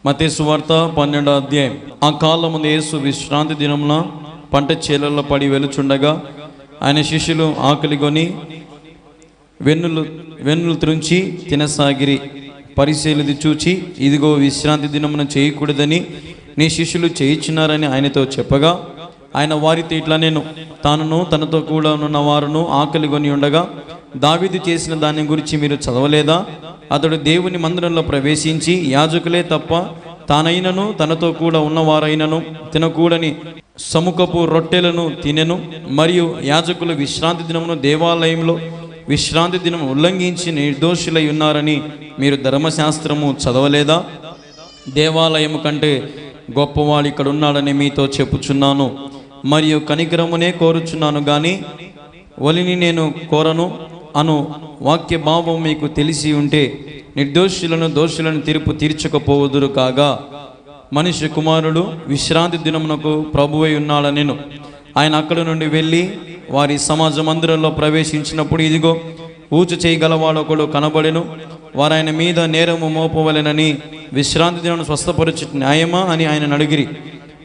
మత్తయి సువార్త 12వ అధ్యాయం. ఆ కాలమందు యేసు విశ్రాంతి దినమున పంట చేలల్లో పడి వెలుచుండగా ఆయన శిష్యులు ఆకలిగొని వెన్నులు త్రుంచి తినసాగిరి. పరిసయ్యులు చూచి, ఇదిగో విశ్రాంతి దినమున చేయకూడదని నీ శిష్యులు చేయించున్నారని ఆయనతో చెప్పగా, ఆయన వారితో ఇట్లా నేను తానును తనతో కూడా ఉన్న వారును ఆకలిగొని ఉండగా దావీదు చేసిన దాని గురించి మీరు చదవలేదా? అతడు దేవుని మందిరంలో ప్రవేశించి యాజకులే తప్ప తానైనను తనతో కూడా ఉన్నవారైనను తినకూడని సముఖపు రొట్టెలను తినెను. మరియు యాజకులు విశ్రాంతి దినమును దేవాలయంలో విశ్రాంతి దినం ఉల్లంఘించి నిర్దోషులై ఉన్నారని మీరు ధర్మశాస్త్రము చదవలేదా? దేవాలయము కంటే గొప్పవాడు ఇక్కడ ఉన్నాడని మీతో చెప్పుచున్నాను. మరియు కనికరమునే కోరుచున్నాను గాని ఒలిని నేను కోరను అను వాక్య భావం మీకు తెలిసి ఉంటే నిర్దోషులను దోషులను తీర్పు తీర్చకపోవుదురు. కాగా మనిషి కుమారుడు విశ్రాంతి దినమునకు ప్రభువై ఉన్నాడనెను. ఆయన అక్కడి నుండి వెళ్ళి వారి సమాజ మందిరంలో ప్రవేశించినప్పుడు, ఇదిగో ఊచు చేయగలవాడొకడు కనబడెను. వారు ఆయన మీద నేరము మోపవలెనని విశ్రాంతి దినమును స్వస్థపరచు న్యాయమా అని ఆయన అడిగిరి.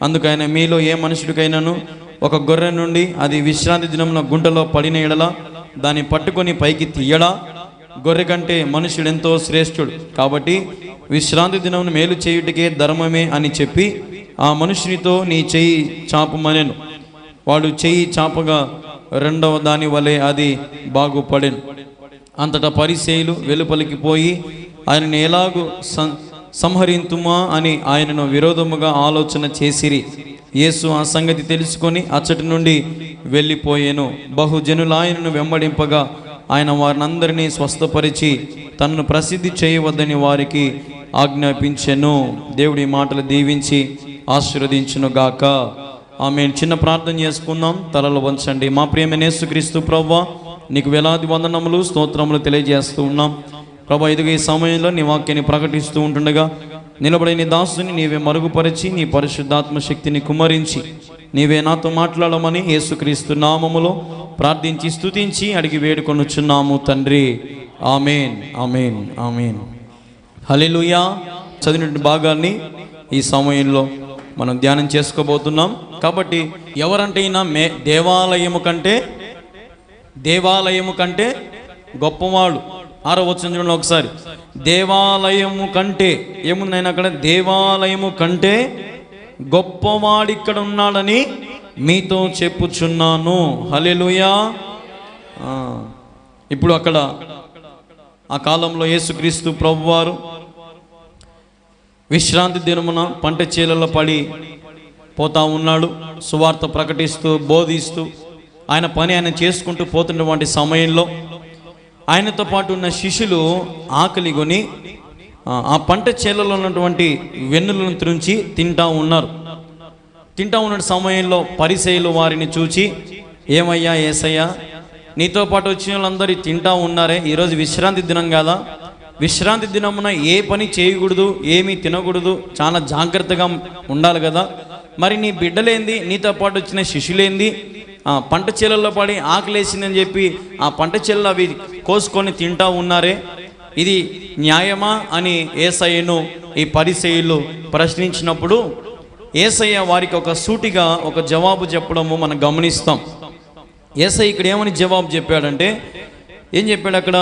అందుకు ఆయన, మీలో ఏ మనుషుడికైనాను ఒక గొర్రె నుండి అది విశ్రాంతి దినమున గుంటలో పడిన ఎడల దాన్ని పట్టుకొని పైకి తీయడా? గొర్రె కంటే మనుషుడెంతో శ్రేష్ఠుడు. కాబట్టి విశ్రాంతి దినమును మేలు చేయుటకే ధర్మమే అని చెప్పి ఆ మనుషునితో నీ చెయ్యి చాపమనెను. వాడు చెయ్యి చాపగా రెండవ దాని వలె అది బాగుపడెను. అంతటా పరిసయ్యులు వెలుపలికి పోయి ఆయనను ఎలాగూ సంహరింతుమా అని ఆయనను విరోధముగా ఆలోచన చేసిరి. యేసు ఆ సంగతి తెలుసుకొని అచ్చటి నుండి వెళ్ళిపోయాను. బహుజనులు ఆయనను వెంబడింపగా ఆయన వారినందరినీ స్వస్థపరిచి తనను ప్రసిద్ధి చేయవద్దని వారికి ఆజ్ఞాపించెను. దేవుడి మాటలు దీవించి ఆశీర్వదించును గాక. ఆమేన్. చిన్న ప్రార్థన చేసుకుందాం. తలలు వంచండి. మా ప్రియమైన యేసుక్రీస్తు ప్రభువా, నీకు వేలాది వందనములు స్తోత్రములు తెలియజేస్తూ ఉన్నాం ప్రభా. ఇదిగో ఈ సమయంలో నీ వాక్యాన్ని ప్రకటిస్తూ ఉంటుండగా నిలబడి నీ దాసుని నీవే మరుగుపరిచి నీ పరిశుద్ధాత్మ శక్తిని కుమ్మరించి నీవే నాతో మాట్లాడమని యేసుక్రీస్తు నామములో ప్రార్థించి స్తుతించి అడిగి వేడుకొనుచున్నాము తండ్రి. ఆమేన్, ఆమేన్, ఆమేన్. హల్లెలూయా. చదివిన భాగాన్ని ఈ సమయంలో మనం ధ్యానం చేసుకోబోతున్నాం. కాబట్టి ఎవరంటే దేవాలయము కంటే గొప్పవాడు. 6వ వచనంలో ఒకసారి దేవాలయము కంటే ఏముందైనా అక్కడ, దేవాలయము కంటే గొప్పవాడు ఇక్కడ ఉన్నాడని మీతో చెప్పుచున్నాను. హల్లెలూయా. ఇప్పుడు అక్కడ ఆ కాలంలో యేసుక్రీస్తు ప్రభువారు విశ్రాంతి దినమున పంట చేలలో పడి పోతా ఉన్నాడు. సువార్త ప్రకటిస్తూ బోధిస్తూ ఆయన పని ఆయన చేసుకుంటూ పోతున్నటువంటి సమయంలో ఆయనతో పాటు ఉన్న శిష్యులు ఆకలిగొని ఆ పంట చేలలో ఉన్నటువంటి వెన్నులను త్రుంచి తింటా ఉన్న సమయంలో పరిసయ్యులు వారిని చూచి, ఏమయ్యా యేసయ్యా, నీతో పాటు వచ్చిన వాళ్ళందరూ తింటా ఉన్నారే, ఈరోజు విశ్రాంతి దినం కదా, విశ్రాంతి దినమున ఏ పని చేయకూడదు, ఏమీ తినకూడదు, చాలా జాగ్రత్తగా ఉండాలి కదా, మరి నీ బిడ్డలేంది, నీతో పాటు వచ్చిన శిష్యులేంది పంట చేలల్లో పడి ఆకలేసిందని చెప్పి ఆ పంట చేలలో అవి కోసుకొని తింటా ఉన్నారే, ఇది న్యాయమా అని యేసయ్యను ఈ పరిసయ్యులు ప్రశ్నించినప్పుడు యేసయ్య వారికి ఒక సూటిగా ఒక జవాబు చెప్పడము మనం గమనిస్తాం. యేసయ్య ఇక్కడ ఏమని జవాబు చెప్పాడంటే, ఏం చెప్పాడు అక్కడ?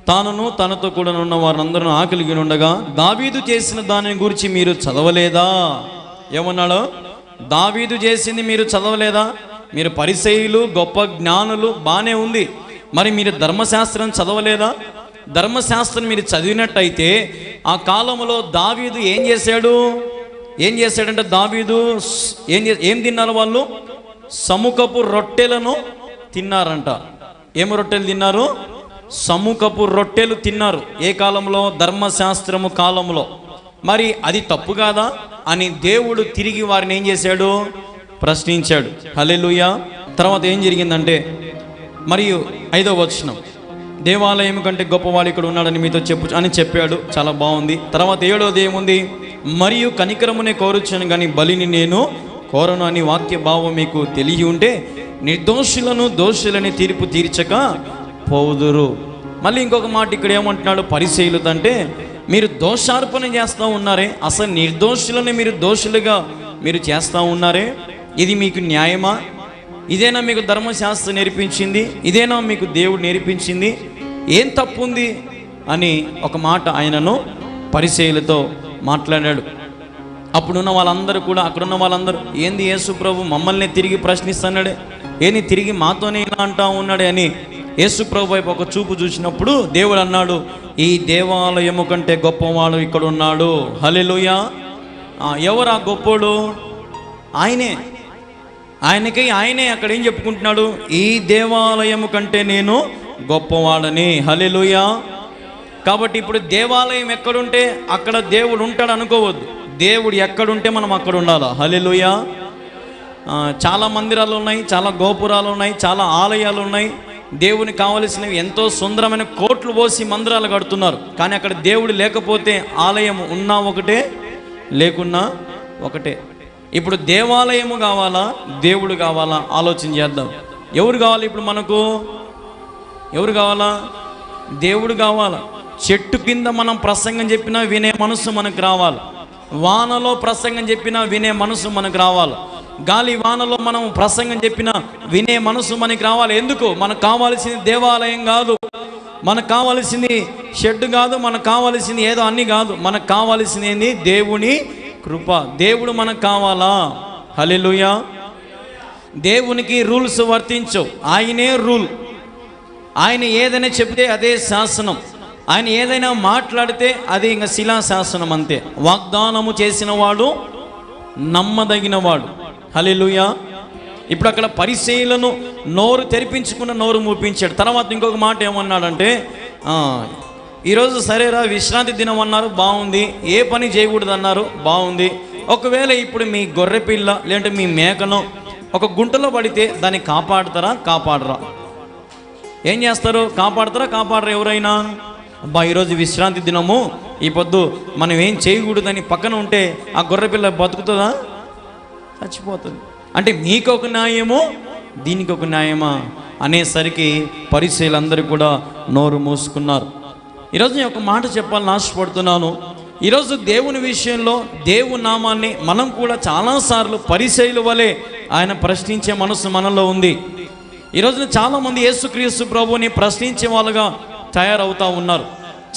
తానును తనతో కూడా ఉన్న వారందరూ ఆకలిగి ఉండగా దావీదు చేసిన దాని గురించి మీరు చదవలేదా? ఏమన్నాడు? దావీదు చేసింది మీరు చదవలేదా? మీరు పరిసయ్యులు గొప్ప జ్ఞానులు, బాగానే ఉంది, మరి మీరు ధర్మశాస్త్రం చదవలేదా? ధర్మశాస్త్రం మీరు చదివినట్టయితే ఆ కాలంలో దావీదు ఏం చేశాడంటే దావీదు ఏం తిన్నారు? వాళ్ళు సముఖపు రొట్టెలను తిన్నారంట. ఏమి రొట్టెలు తిన్నారు? సముఖపు రొట్టెలు తిన్నారు. ఏ కాలంలో? ధర్మశాస్త్రము కాలంలో. మరి అది తప్పు కాదా అని దేవుడు తిరిగి వారిని ఏం చేశాడు? ప్రశ్నించాడు. హల్లెలూయా. తర్వాత ఏం జరిగిందంటే, మరియు 5వ వచనం, దేవాలయం కంటే గొప్పవాడు ఇక్కడ ఉన్నాడని మీతో అని చెప్పాడు. చాలా బాగుంది. తర్వాత 7వది ఏముంది? మరియు కనికరమునే కోరుచును కానీ బలిని నేను కోరను అని వాక్య భావం మీకు తెలియ ఉంటే నిర్దోషులను దోషులని తీర్పు తీర్చక పోదురు. మళ్ళీ ఇంకొక మాట ఇక్కడ ఏమంటున్నాడు పరిసయ్యులు అంటే, మీరు దోషార్పణ చేస్తూ ఉన్నారే, అసలు నిర్దోషులని మీరు దోషులుగా మీరు చేస్తూ ఉన్నారే, ఇది మీకు న్యాయమా? ఇదేనా మీకు ధర్మశాస్త్రం నేర్పించింది? ఇదేనా మీకు దేవుడు నేర్పించింది? ఏం తప్పు ఉంది అని ఒక మాట ఆయనను పరిసయ్యులతో మాట్లాడాడు. అప్పుడున్న వాళ్ళందరూ కూడా, అక్కడున్న వాళ్ళందరూ, ఏంది యేసు ప్రభు మమ్మల్ని తిరిగి ప్రశ్నిస్తున్నాడే, ఏంది తిరిగి మాతోనే ఇలా అంటా ఉన్నాడే అని యేసు ప్రభు వైపు ఒక చూపు చూసినప్పుడు దేవుడు అన్నాడు, ఈ దేవాలయము కంటే గొప్పవాడు ఇక్కడ ఉన్నాడు. హల్లెలూయా. ఎవరు ఆ గొప్పోడు? ఆయనే. ఆయనే అక్కడ ఏం చెప్పుకుంటున్నాడు? ఈ దేవాలయము కంటే నేను గొప్పవాడని. హల్లెలూయా. కాబట్టి ఇప్పుడు దేవాలయం ఎక్కడుంటే అక్కడ దేవుడు ఉంటాడు అనుకోవద్దు. దేవుడు ఎక్కడుంటే మనం అక్కడ ఉండాలా. హల్లెలూయా. చాలా మందిరాలు ఉన్నాయి, చాలా గోపురాలు ఉన్నాయి, చాలా ఆలయాలు ఉన్నాయి. దేవునికి కావలసినవి ఎంతో సుందరమైన కోట్లు పోసి మందిరాలు కడుతున్నారు. కానీ అక్కడ దేవుడు లేకపోతే ఆలయం ఉన్నా ఒకటే, లేకున్నా ఒకటే. ఇప్పుడు దేవాలయము కావాలా, దేవుడు కావాలా? ఆలోచన చేద్దాం. ఎవరు కావాలి ఇప్పుడు మనకు? ఎవరు కావాలా? దేవుడు కావాలా. చెట్టు కింద మనం ప్రసంగం చెప్పినా వినే మనసు మనకు రావాలి. వానలో ప్రసంగం చెప్పినా వినే మనసు మనకు రావాలి. గాలి వానలో మనం ప్రసంగం చెప్పినా వినే మనసు మనకి రావాలి. ఎందుకు? మనకు కావాల్సింది దేవాలయం కాదు, మనకు కావాల్సింది షెడ్ కాదు, మనకు కావాల్సింది ఏదో అన్ని కాదు. మనకు కావాల్సింది ఏంది? దేవుని కృప. దేవుడు మనకు కావాలా. హల్లెలూయా. దేవునికి రూల్స్ వర్తించవు, ఆయనే రూల్. ఆయన ఏదైనా చెబితే అదే శాసనం, ఆయన ఏదైనా మాట్లాడితే అది ఇంకా శిలాశాసనం అంతే. వాగ్దానము చేసిన వాడు నమ్మదగినవాడు. హల్లెలూయా. ఇప్పుడు అక్కడ పరిసయ్యులను నోరు తెరిపించుకున్న నోరు మూపించాడు. తర్వాత ఇంకొక మాట ఏమన్నాడంటే, ఈరోజు సరేరా విశ్రాంతి దినం అన్నారు, బాగుంది. ఏ పని చేయకూడదు అన్నారు, బాగుంది. ఒకవేళ ఇప్పుడు మీ గొర్రె పిల్ల లేదంటే మీ మేకను ఒక గుంటలో పడితే దాన్ని కాపాడతారా, కాపాడరా? ఏం చేస్తారు? కాపాడతారా, కాపాడరా? ఎవరైనా అబ్బా ఈరోజు విశ్రాంతి దినము, ఈ పొద్దు మనం ఏం చేయకూడదని పక్కన ఉంటే ఆ గొర్రెపిల్ల బతుకుతుందా? చచ్చిపోతుంది. అంటే మీకు ఒక న్యాయము, దీనికి ఒక న్యాయమా అనేసరికి పరిసయ్యులందరూ కూడా నోరు మూసుకున్నారు. ఈరోజు నేను ఒక మాట చెప్పాలని ఆశపడుతున్నాను. ఈరోజు దేవుని విషయంలో దేవుని నామాన్ని మనం కూడా చాలాసార్లు పరిసయ్యుల వలె ఆయన ప్రశ్నించే మనసు మనలో ఉంది. ఈరోజున చాలామంది యేసుక్రీస్తు ప్రభువుని ప్రశ్నించే వాళ్ళుగా తయారవుతూ ఉన్నారు.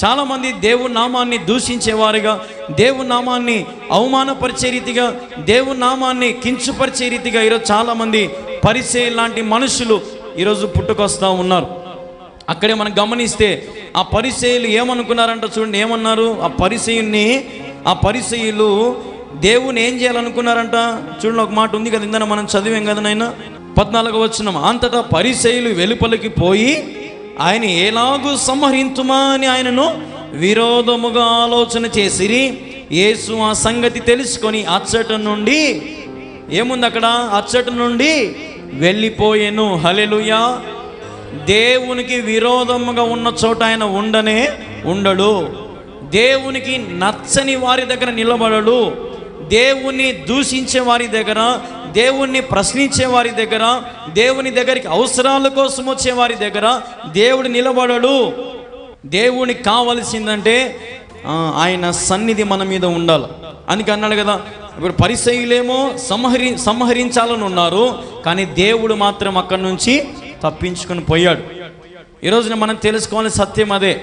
చాలామంది దేవుని నామాన్ని దూషించేవారుగా, దేవుని నామాన్ని అవమానపరిచే రీతిగా, దేవుని నామాన్ని కించుపరిచే రీతిగా ఈరోజు చాలామంది పరిసయ్యులు లాంటి మనుషులు ఈరోజు పుట్టుకొస్తూ ఉన్నారు. అక్కడే మనం గమనిస్తే ఆ పరిసయ్యులు ఏమనుకున్నారంట చూడండి. ఏమన్నారు? ఆ పరిసయ్యులు దేవుని ఏం చేయాలనుకున్నారంట చూడండి. ఒక మాట ఉంది కదా, ఇందన మనం చదివాం కదా నాయన, 14వ వచనం. అంతటా పరిసయ్యులు వెలుపలికి పోయి ఆయన ఎలాగూ సంహరించుమా అని ఆయనను విరోధముగా ఆలోచన చేసిరి. యేసు ఆ సంగతి తెలుసుకొని అచ్చట నుండి, ఏముంది అక్కడ? అచ్చట నుండి వెళ్ళిపోయాను. హల్లెలూయా. దేవునికి విరోధముగా ఉన్న చోట ఆయన ఉండడు. దేవునికి నచ్చని వారి దగ్గర నిలబడడు. దేవుణ్ణి దూషించే వారి దగ్గర, దేవుణ్ణి ప్రశ్నించే వారి దగ్గర, దేవుని దగ్గరికి అవసరాల కోసం వచ్చే వారి దగ్గర దేవుడు నిలబడడు. దేవునికి కావలసిందంటే ఆయన సన్నిధి మన మీద ఉండాలి. అందుకే అన్నాడు కదా, ఇప్పుడు పరిసయ్యులేమో సంహరించాలని ఉన్నారు, కానీ దేవుడు మాత్రం అక్కడి నుంచి తప్పించుకొని పోయాడు. ఈరోజున మనం తెలుసుకోవాల్సిన సత్యం అదే.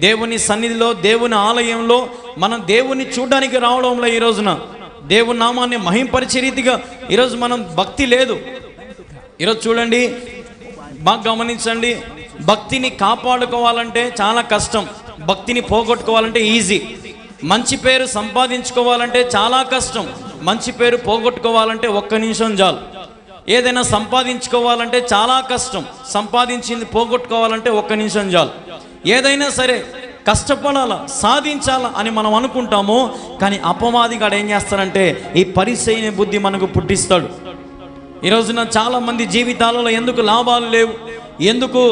దేవుని సన్నిధిలో, దేవుని ఆలయంలో మనం దేవుని చూడడానికి రావడంలో ఈ రోజున దేవుని నామాన్ని మహింపరిచే రీతిగా ఈరోజు మనం భక్తి లేదు. ఈరోజు చూడండి, బాగా గమనించండి. భక్తిని కాపాడుకోవాలంటే చాలా కష్టం, భక్తిని పోగొట్టుకోవాలంటే ఈజీ. మంచి పేరు సంపాదించుకోవాలంటే చాలా కష్టం, మంచి పేరు పోగొట్టుకోవాలంటే 1 నిమిషం చాలు. ఏదైనా సంపాదించుకోవాలంటే చాలా కష్టం, సంపాదించింది పోగొట్టుకోవాలంటే 1 నిమిషం చాలు. ఏదైనా సరే కష్టపడాలా, సాధించాలా అని మనం అనుకుంటాము. కానీ అపవాదిగాడు ఏం చేస్తాడంటే ఈ పరిసయ్యుని బుద్ధి మనకు పుట్టిస్తాడు. ఈరోజున చాలామంది జీవితాలలో ఎందుకు లాభాలు లేవు, ఎందుకు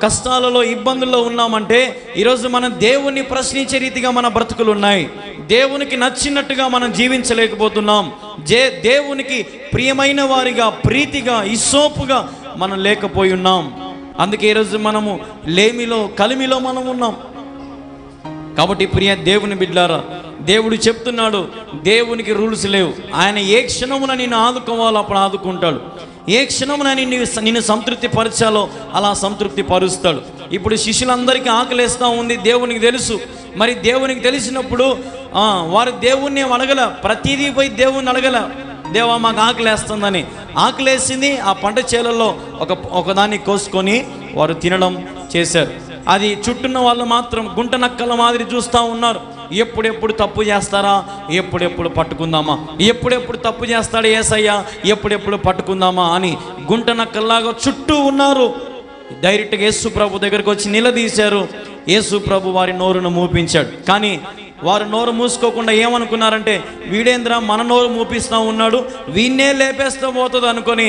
కష్టాలలో ఇబ్బందుల్లో ఉన్నామంటే ఈరోజు మనం దేవుణ్ణి ప్రశ్నించే రీతిగా మన బ్రతుకులు ఉన్నాయి. దేవునికి నచ్చినట్టుగా మనం జీవించలేకపోతున్నాం. దేవునికి ప్రియమైన వారిగా, ప్రీతిగా, ఇస్సోపుగా మనం లేకపోయి ఉన్నాం. అందుకే ఈరోజు మనము లేమిలో, కలిమిలో మనం ఉన్నాం. కాబట్టి ప్రియ దేవుని బిడ్డలారా, దేవుడు చెప్తున్నాడు, దేవునికి రూల్స్ లేవు. ఆయన ఏ క్షణమున నిన్ను ఆదుకోవాలో అప్పుడు ఆదుకుంటాడు. ఏ క్షణమున నిన్ను సంతృప్తి పరచాలో అలా సంతృప్తి పరుస్తాడు. ఇప్పుడు శిష్యులందరికీ ఆకలేస్తూ ఉంది, దేవునికి తెలుసు. మరి దేవునికి తెలిసినప్పుడు వారు దేవుణ్ణి అడగల, ప్రతిదీ పోయి దేవుణ్ణి అడగల, దేవా మాకు ఆకలేస్తుందని. ఆకలేసింది, ఆ పంట చేలల్లో ఒకదాన్ని కోసుకొని వారు తినడం చేశారు. అది చుట్టూన్న వాళ్ళు మాత్రం గుంట నక్కల మాదిరి చూస్తూ ఉన్నారు. ఎప్పుడెప్పుడు తప్పు చేస్తారా, ఎప్పుడెప్పుడు పట్టుకుందామా, ఎప్పుడెప్పుడు తప్పు చేస్తాడు యేసయ్య, ఎప్పుడెప్పుడు పట్టుకుందామా అని గుంట నక్కల్లాగా చుట్టూ ఉన్నారు. డైరెక్ట్గా యేసు ప్రభు దగ్గరికి వచ్చి నిలదీశారు. యేసు ప్రభు వారి నోరును మూపించాడు. కానీ వారు నోరు మూసుకోకుండా ఏమనుకున్నారంటే, వీడేంద్ర మన నోరు మూపిస్తూ ఉన్నాడు, వీణ్ణే లేపేస్తూ పోతుంది అనుకొని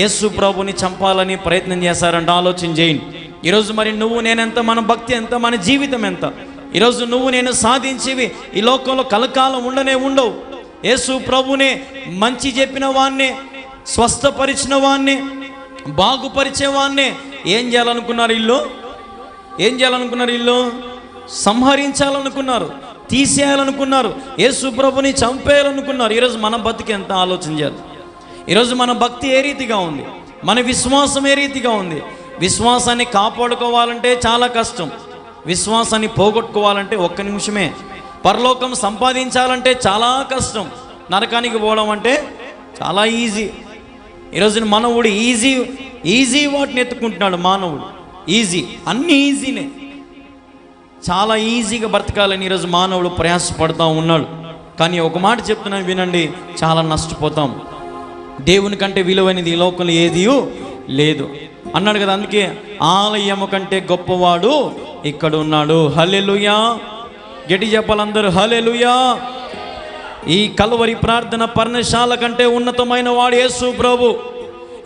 యేసు ప్రభుని చంపాలని ప్రయత్నం చేశారంట. ఆలోచన చేయండి. ఈరోజు మరి నువ్వు నేనెంత, మన భక్తి ఎంత, మన జీవితం ఎంత? ఈరోజు నువ్వు నేను సాధించేవి ఈ లోకంలో కలకాలం ఉండవు. యేసు ప్రభునే మంచి చెప్పిన వాన్నే, స్వస్థపరిచిన వాన్నే, బాగుపరిచే వాన్నే ఏం చేయాలనుకున్నారు వీళ్ళు? సంహరించాలనుకున్నారు, తీసేయాలనుకున్నారు, యేసు ప్రభుని చంపేయాలనుకున్నారు. ఈరోజు మన బతికి ఎంత ఆలోచన చేయాలి? ఈరోజు మన భక్తి ఏ రీతిగా ఉంది, మన విశ్వాసం ఏ రీతిగా ఉంది? విశ్వాసాన్ని కాపాడుకోవాలంటే చాలా కష్టం. విశ్వాసాన్ని పోగొట్టుకోవాలంటే ఒక్క నిమిషమే. పరలోకం సంపాదించాలంటే చాలా కష్టం. నరకానికి పోవడం అంటే చాలా ఈజీ. ఈరోజు మానవుడు ఈజీ వాటిని ఎత్తుకుంటున్నాడు. మానవుడు ఈజీ, అన్నీ ఈజీనే. చాలా ఈజీగా బ్రతకాలని ఈరోజు మానవుడు ప్రయాసపడుతూ ఉన్నాడు. కానీ ఒక మాట చెప్తున్నాను వినండి, చాలా నష్టపోతాం. దేవుని కంటే విలువైనది ఈ లోకంలో ఏదీ లేదు అన్నాడు కదా. అందుకే ఆలయము కంటే గొప్పవాడు ఇక్కడ ఉన్నాడు. హల్లెలూయా, గట్టి చెప్పాలందరూ హల్లెలూయా. ఈ కల్వరి ప్రార్థన పర్ణశాల కంటే ఉన్నతమైన వాడు యేసు ప్రభు.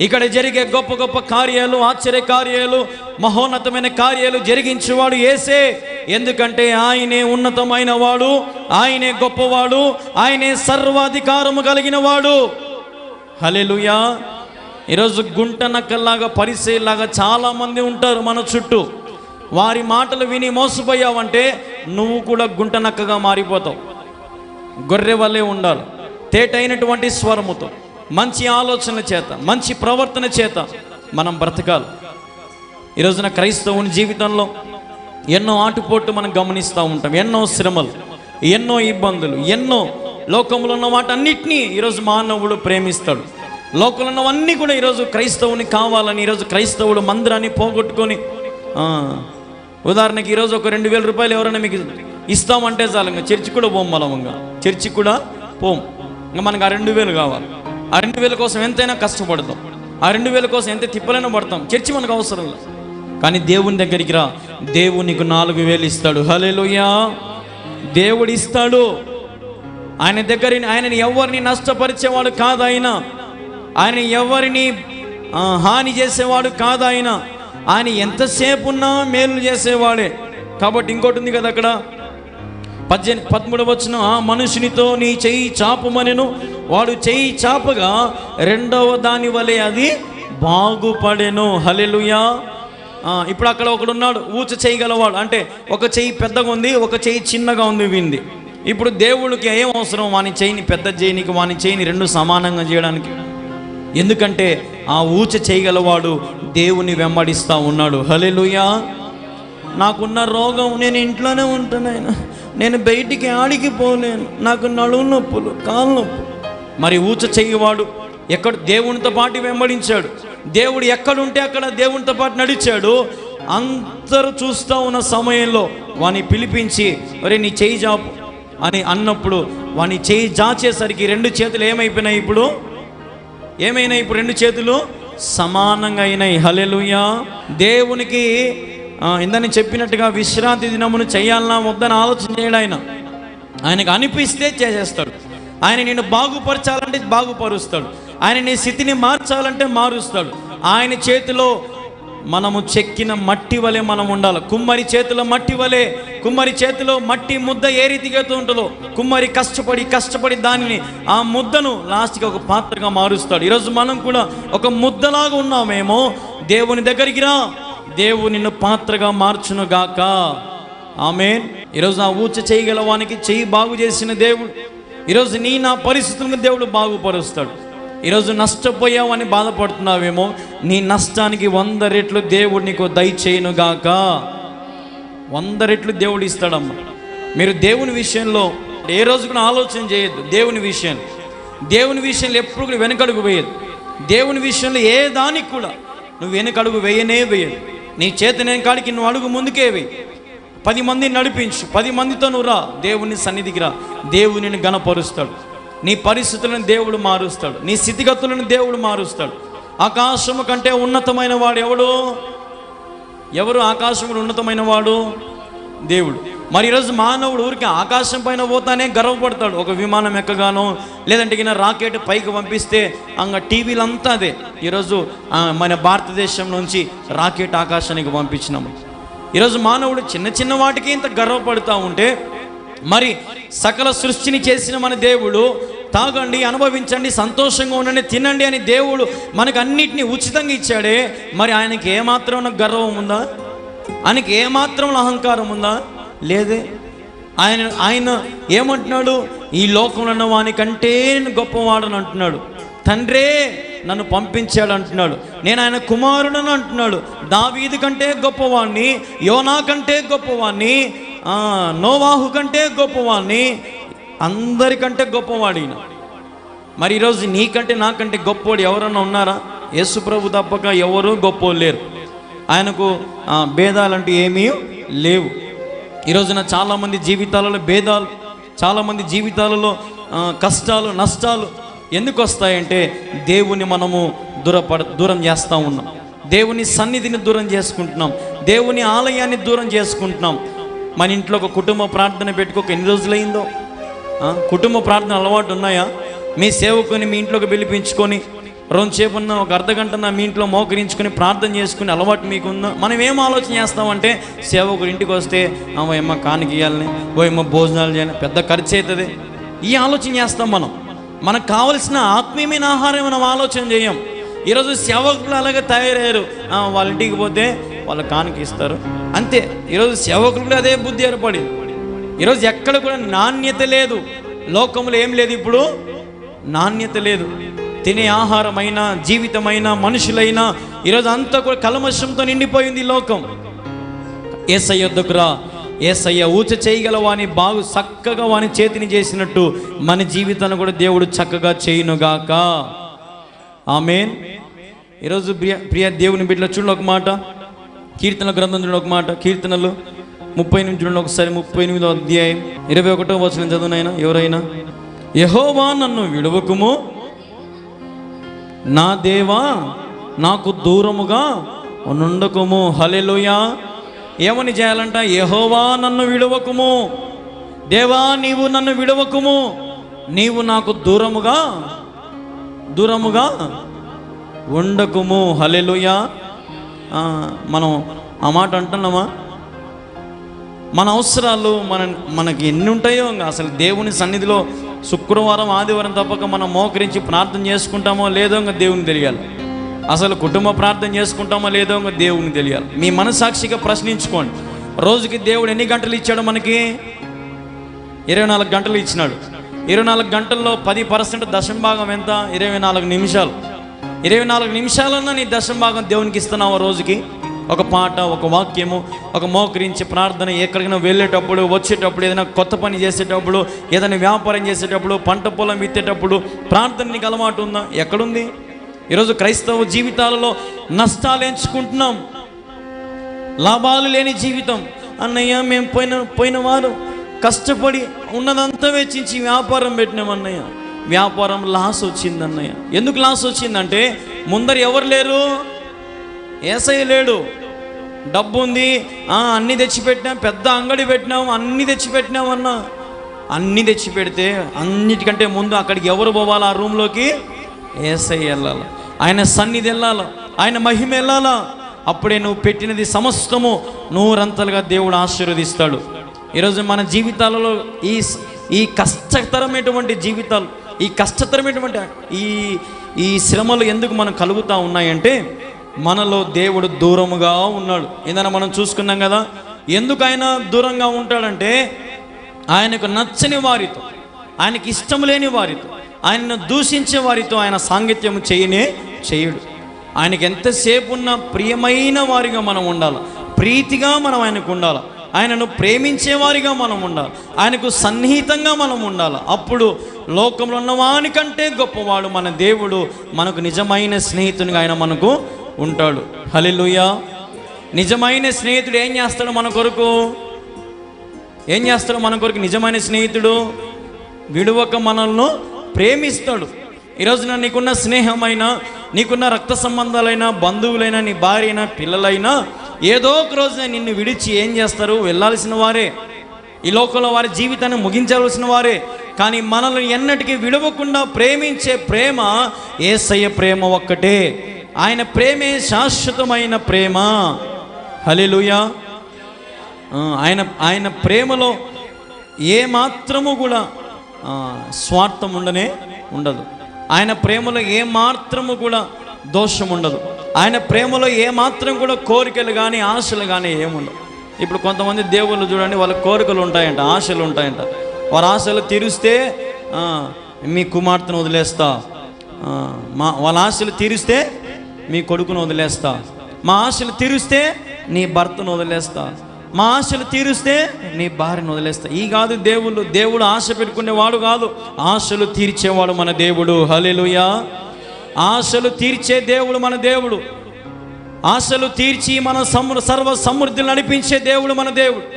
ఇక్కడ జరిగే గొప్ప గొప్ప కార్యాలు, ఆశ్చర్య కార్యాలు, మహోన్నతమైన కార్యాలు జరిగించేవాడు యేసే. ఎందుకంటే ఆయనే ఉన్నతమైన వాడు, ఆయనే గొప్పవాడు, ఆయనే సర్వాధికారము కలిగిన వాడు. హల్లెలూయా. ఈరోజు గుంట నక్కల్లాగా, పరిసయ్యులాగా చాలామంది ఉంటారు మన చుట్టూ. వారి మాటలు విని మోసపోయావంటే నువ్వు కూడా గుంట నక్కగా మారిపోతావు. గొర్రె వల్లే ఉండాలి. తేటైనటువంటి స్వరముతో, మంచి ఆలోచనల చేత, మంచి ప్రవర్తన చేత మనం బ్రతకాలి. ఈరోజున క్రైస్తవుని జీవితంలో ఎన్నో ఆటుపోట్లు మనం గమనిస్తూ ఉంటాం. ఎన్నో శ్రమలు, ఎన్నో ఇబ్బందులు, ఎన్నో లోకంలో ఉన్న వాటన్నిటినీ ఈరోజు మానవుడు ప్రేమిస్తాడు. లోకంలో ఉన్నవన్నీ కూడా ఈరోజు క్రైస్తవుని కావాలని ఈరోజు క్రైస్తవుడు మందిరాన్ని పోగొట్టుకొని, ఉదాహరణకి ఈరోజు ఒక 2000 రూపాయలు ఎవరైనా మీకు ఇస్తామంటే చాలు, ఇంకా చర్చి కూడా పోం, బలంగా చర్చి కూడా పోం. ఇంకా మనకు ఆ 2000 కావాలి. ఆ 2000 కోసం ఎంతైనా కష్టపడతాం, ఆ 2000 కోసం ఎంత తిప్పలైనా పడతాం. చర్చి మనకు అవసరం లేదు. కానీ దేవుని దగ్గరికి రా, దేవుడు నీకు 4000 ఇస్తాడు. హల్లెలూయా. దేవుడు ఇస్తాడు. ఆయన దగ్గర ఆయనని ఎవరిని నష్టపరిచేవాడు కాదు. ఆయన ఎవరిని హాని చేసేవాడు కాదు. ఆయన ఎంతసేపు ఉన్నా మేలు చేసేవాడే. కాబట్టి ఇంకోటి ఉంది కదా అక్కడ 13వ వచనం, ఆ మనుషునితో నీ చెయ్యి చాపమనెను, వాడు చెయ్యి చాపగా రెండవ దాని వలె అది బాగుపడెను. హల్లెలూయా. ఇప్పుడు అక్కడ ఒకడున్నాడు, ఊచ చేయగలవాడు. అంటే ఒక చెయ్యి పెద్దగా ఉంది, ఒక చెయ్యి చిన్నగా ఉంది వింది. ఇప్పుడు దేవుడికి ఏం అవసరం వాని చెయ్యిని పెద్ద చేయనికి, వాని చెయ్యిని 2 సమానంగా చేయడానికి? ఎందుకంటే ఆ ఊచ చేయగలవాడు దేవుని వెంబడిస్తూ ఉన్నాడు. హల్లెలూయా. నాకున్న రోగం, నేను ఇంట్లోనే ఉంటాను, నేను బయటికి ఆడికి పోలేను, నాకు నడుము నొప్పులు, కాళ్ళ నొప్పులు. మరి ఊచ చెయ్యవాడు ఎక్కడ దేవునితో పాటు వెంబడించాడు. దేవుడు ఎక్కడుంటే అక్కడ దేవునితో పాటు నడిచాడు. అందరూ చూస్తూ ఉన్న సమయంలో వాని పిలిపించి, ఒరే నీ చెయ్యి జాపు అని అన్నప్పుడు వాని చెయ్యి జాచేసరికి 2 చేతులు ఏమైపోయినాయి? ఇప్పుడు 2 చేతులు సమానంగా అయినాయి. హల్లెలూయా. దేవునికి ఇందని చెప్పినట్టుగా విశ్రాంతి దినమును చేయాలన్నా వద్దని ఆలోచన చేయడు. ఆయనకు అనిపిస్తే చేసేస్తాడు. ఆయన నిన్ను బాగుపరచాలంటే బాగుపరుస్తాడు. ఆయన నీ స్థితిని మార్చాలంటే మారుస్తాడు. ఆయన చేతిలో మనము చెక్కిన మట్టి వలె మనం ఉండాలి. కుమ్మరి చేతిలో మట్టి వలె, కుమ్మరి చేతిలో మట్టి ముద్ద ఏ రీతిగా ఉంటుందో, కుమ్మరి కష్టపడి దానిని, ఆ ముద్దను లాస్ట్కి ఒక పాత్రగా మారుస్తాడు. ఈరోజు మనం కూడా ఒక ముద్దలాగా ఉన్నామేమో. దేవుని దగ్గరికి రా, దేవుడు నిన్ను పాత్రగా మార్చును గాక. ఆమేన్. ఈరోజు నా ఊచ చేయగలవానికి చెయ్యి బాగు చేసిన దేవుడు ఈరోజు నా పరిస్థితులను దేవుడు బాగుపరుస్తాడు. ఈరోజు నష్టపోయావని బాధపడుతున్నావేమో, నీ నష్టానికి 100 రెట్లు దేవుడు నీకు దయచేయునుగాక. 100 రెట్లు దేవుడు ఇస్తాడమ్మా. మీరు దేవుని విషయంలో ఏ రోజు కూడా ఆలోచన చేయొద్దు. దేవుని విషయంలో ఎప్పుడు కూడా వెనకడుగు వేయదు. దేవుని విషయంలో ఏ దానికి కూడా నువ్వు వెనకడుగు వేయదు. నీ చేతనే కాడికి నువ్వు అడుగు ముందుకే వేయి. 10 మందిని నడిపించు, 10 మందితో నువ్వు రా, దేవుని సన్నిధికి రా. దేవునిని గణపరుస్తాడు. నీ పరిస్థితులను దేవుడు మారుస్తాడు. నీ స్థితిగతులను దేవుడు మారుస్తాడు. ఆకాశము కంటే ఉన్నతమైన వాడు ఎవరు? ఆకాశముడు ఉన్నతమైన వాడు దేవుడు. మరి ఈరోజు మానవుడు ఊరికి ఆకాశం పైన పోతానే గర్వపడతాడు. ఒక విమానం ఎక్కగానో, లేదంటే రాకెట్ పైకి పంపిస్తే టీవీలంతా అదే. ఈరోజు మన భారతదేశం నుంచి రాకెట్ ఆకాశానికి పంపించినాము. ఈరోజు మానవుడు చిన్న చిన్న వాటికి ఇంత గర్వపడుతూ ఉంటే, మరి సకల సృష్టిని చేసిన మన దేవుడు తాగండి, అనుభవించండి, సంతోషంగా ఉండండి, తినండి అని దేవుడు మనకు అన్నిటినీ ఉచితంగా ఇచ్చాడే. మరి ఆయనకి ఏమాత్రం గర్వం ఉందా? ఆయనకి ఏమాత్రం అహంకారం ఉందా? లేదే. ఆయన ఏమంటున్నాడు? ఈ లోకంలో ఉన్న వానికంటే నేను గొప్పవాడని అంటున్నాడు. తండ్రే నన్ను పంపించాడు అంటున్నాడు. నేను ఆయన కుమారుడని అంటున్నాడు. దావీదు కంటే గొప్పవాణ్ణి, యోనా కంటే గొప్పవాణ్ణి, నోవాహు కంటే గొప్పవాణ్ణి, అందరికంటే గొప్పవాడు ఈయన. మరి ఈరోజు నీకంటే నాకంటే గొప్పవాడు ఎవరన్నా ఉన్నారా? యేసు ప్రభు తప్పక ఎవరు గొప్పవాళ్ళు లేరు. ఆయనకు భేదాలంటూ ఏమీ లేవు. ఈరోజున చాలామంది జీవితాలలో భేదాలు, చాలామంది జీవితాలలో కష్టాలు, నష్టాలు ఎందుకు వస్తాయంటే దేవుని మనము దూరం చేస్తూ ఉన్నాం. దేవుని సన్నిధిని దూరం చేసుకుంటున్నాం. దేవుని ఆలయాన్ని దూరం చేసుకుంటున్నాం. మన ఇంట్లో ఒక కుటుంబ ప్రార్థన పెట్టుకోక ఎన్ని రోజులైందో? కుటుంబ ప్రార్థన అలవాటు ఉన్నాయా? మీ సేవకుని మీ ఇంట్లోకి పిలిపించుకొని 2 సేపున్న ఒక అర్ధగంటన మీ ఇంట్లో మోకరించుకొని ప్రార్థన చేసుకుని అలవాటు మీకుందా? మనం ఏం ఆలోచన చేస్తామంటే, సేవకుడు ఇంటికి వస్తే ఏమో కానుక ఇవ్వాలని, ఏమో భోజనాలు చేయాలి, పెద్ద ఖర్చు అవుతుంది, ఈ ఆలోచన చేస్తాం. మనకు కావలసిన ఆత్మీయమైన ఆహారం మనం ఆలోచన చేయం. ఈరోజు సేవకులు అలాగే తయారయ్యారు. వాళ్ళ ఇంటికి పోతే వాళ్ళ కానుక ఇస్తారు, అంతే. ఈరోజు సేవకులు కూడా అదే బుద్ధి ఏర్పడింది. ఈరోజు ఎక్కడ కూడా నాణ్యత లేదు. లోకంలో ఏం లేదు, ఇప్పుడు నాణ్యత లేదు. తినే ఆహారమైనా, జీవితమైనా, మనుషులైనా ఈరోజు అంతా కూడా కల్మషంతో నిండిపోయింది ఈ లోకం. యేసయ్య యొద్దకు రా. యేసయ్య ఊచ చేయగలవాని బాగు చక్కగా వాని చేతిని చేసినట్టు మన జీవితాన్ని కూడా దేవుడు చక్కగా చేయునుగాక. ఆమేన్. ఈరోజు ప్రియ దేవుని బిడ్డల చూడండి ఒక మాట, కీర్తనల గ్రంథం చూడండి ఒక మాట. కీర్తనలు 30 చూడండి ఒకసారి. 38వ అధ్యాయం 21వ వచనం చదువునైనా ఎవరైనా. యెహోవా నన్ను విడువకుము, నా దేవా నాకు దూరముగా నుండకుము. హల్లెలూయా. ఏమని చేయాలంట? యెహోవా నన్ను విడువకుము, దేవా నీవు నన్ను విడువకుము, నీవు నాకు దూరముగా ఉండకుము. హల్లెలూయా. మనం ఆ మాట అంటున్నామా? మన అవసరాలు మనకి ఎన్ని ఉంటాయో అసలు దేవుని సన్నిధిలో శుక్రవారం, ఆదివారం తప్పక మనం మోకరించి ప్రార్థన చేసుకుంటామో లేదో దేవుని తెలియాలి. అసలు కుటుంబ ప్రార్థన చేసుకుంటామో లేదో దేవుని తెలియాలి. మీ మనసాక్షిగా ప్రశ్నించుకోండి. రోజుకి దేవుడు ఎన్ని గంటలు ఇచ్చాడు మనకి? 24 గంటలు ఇచ్చినాడు. 24 గంటల్లో 10% దశంభాగం ఎంత? 24 నిమిషాలు. 24 నిమిషాలన్నా నీ దశంభాగం దేవునికి ఇస్తున్నావు. రోజుకి ఒక పాట, ఒక వాక్యము, ఒక మోకరించి ప్రార్థన, ఎక్కడికైనా వెళ్ళేటప్పుడు, వచ్చేటప్పుడు, ఏదైనా కొత్త పని చేసేటప్పుడు, ఏదైనా వ్యాపారం చేసేటప్పుడు, పంట పొలం విత్తేటప్పుడు ప్రార్థన నీకు అలవాటు ఉందా? ఎక్కడుంది? ఈరోజు క్రైస్తవ జీవితాలలో నష్టాలు ఎంచుకుంటున్నాం, లాభాలు లేని జీవితం. అన్నయ్య మేము పోయిన వారు కష్టపడి ఉన్నదంతా వెచ్చించి వ్యాపారం పెట్టినాం అన్నయ్య, వ్యాపారం లాస్ వచ్చింది అన్నయ్య. ఎందుకు లాస్ వచ్చిందంటే ముందర ఎవరు లేరు? యేసయ్య లేడు. డబ్బు ఉంది, అన్నీ తెచ్చిపెట్టినాం, పెద్ద అంగడి పెట్టినాం, అన్నీ తెచ్చిపెట్టినాం అన్నా. అన్నీ తెచ్చిపెడితే అన్నిటికంటే ముందు అక్కడికి ఎవరు పోవాలి? ఆ రూమ్లోకి యేసయ్య వెళ్ళాలి, ఆయన సన్నిధి వెళ్ళాలి, ఆయన మహిమ వెళ్ళాలా. అప్పుడే నువ్వు పెట్టినది సమస్తము నూరంతలుగా దేవుడు ఆశీర్వదిస్తాడు. ఈరోజు మన జీవితాలలో ఈ కష్టతరమైనటువంటి జీవితాలు, ఈ కష్టతరమైనటువంటి ఈ శ్రమలు ఎందుకు మనకు కలుగుతూ ఉన్నాయంటే మనలో దేవుడు దూరముగా ఉన్నాడు. ఏదైనా మనం చూసుకున్నాం కదా, ఎందుకు ఆయన దూరంగా ఉంటాడంటే ఆయనకు నచ్చని వారితో, ఆయనకి ఇష్టం లేని వారితో, ఆయనను దూషించే వారితో ఆయన సాంగత్యం చేయడు. ఆయనకి ఎంతసేపు ఉన్న ప్రియమైన వారిగా మనం ఉండాలి, ప్రీతిగా మనం ఆయనకు ఉండాలి, ఆయనను ప్రేమించేవారిగా మనం ఉండాలి, ఆయనకు సన్నిహితంగా మనం ఉండాలి. అప్పుడు లోకంలో ఉన్న వానికంటే గొప్పవాడు మన దేవుడు, మనకు నిజమైన స్నేహితునిగా ఆయన మనకు ఉంటాడు. హల్లెలూయా. నిజమైన స్నేహితుడు ఏం చేస్తాడు మన కొరకు? ఏం చేస్తాడు మన కొరకు? నిజమైన స్నేహితుడు విడువక మనల్ని ప్రేమిస్తాడు. ఈరోజున నీకున్న స్నేహమైనా, నీకున్న రక్త సంబంధాలైనా, బంధువులైనా, నీ భార్య అయినా, పిల్లలైనా ఏదో ఒక రోజున నిన్ను విడిచి ఏం చేస్తారు? వెళ్ళాల్సిన వారే, ఈ లోకంలో వారి జీవితాన్ని ముగించవలసిన వారే. కానీ మనల్ని ఎన్నటికీ విడవకుండా ప్రేమించే ప్రేమ యేసయ్య ప్రేమ ఒక్కటే. ఆయన ప్రేమే శాశ్వతమైన ప్రేమ. హల్లెలూయా. ఆయన ప్రేమలో ఏ మాత్రము కూడా స్వార్థం ఉండదు. ఆయన ప్రేమలో ఏ మాత్రము కూడా దోషం ఉండదు. ఆయన ప్రేమలో ఏ మాత్రం కూడా కోరికలు కానీ ఆశలు కానీ ఏముండవు. ఇప్పుడు కొంతమంది దేవుళ్ళు చూడండి, వాళ్ళ కోరికలు ఉంటాయంట, ఆశలు ఉంటాయంట. వారి ఆశలు తీరుస్తే మీ కుమార్తెను వదిలేస్తా, వాళ్ళ ఆశలు తీరుస్తే మీ కొడుకును వదిలేస్తా, మా ఆశలు తీరుస్తే నీ భర్తను వదిలేస్తా, మా ఆశలు తీరుస్తే నీ భార్యను వదిలేస్తా. ఈ కాదు దేవుడు ఆశ పెట్టుకునేవాడు కాదు, ఆశలు తీర్చేవాడు మన దేవుడు. హల్లెలూయా. ఆశలు తీర్చే దేవుడు మన దేవుడు. ఆశలు తీర్చి మన సర్వ సమృద్ధిని నడిపించే దేవుడు మన దేవుడు.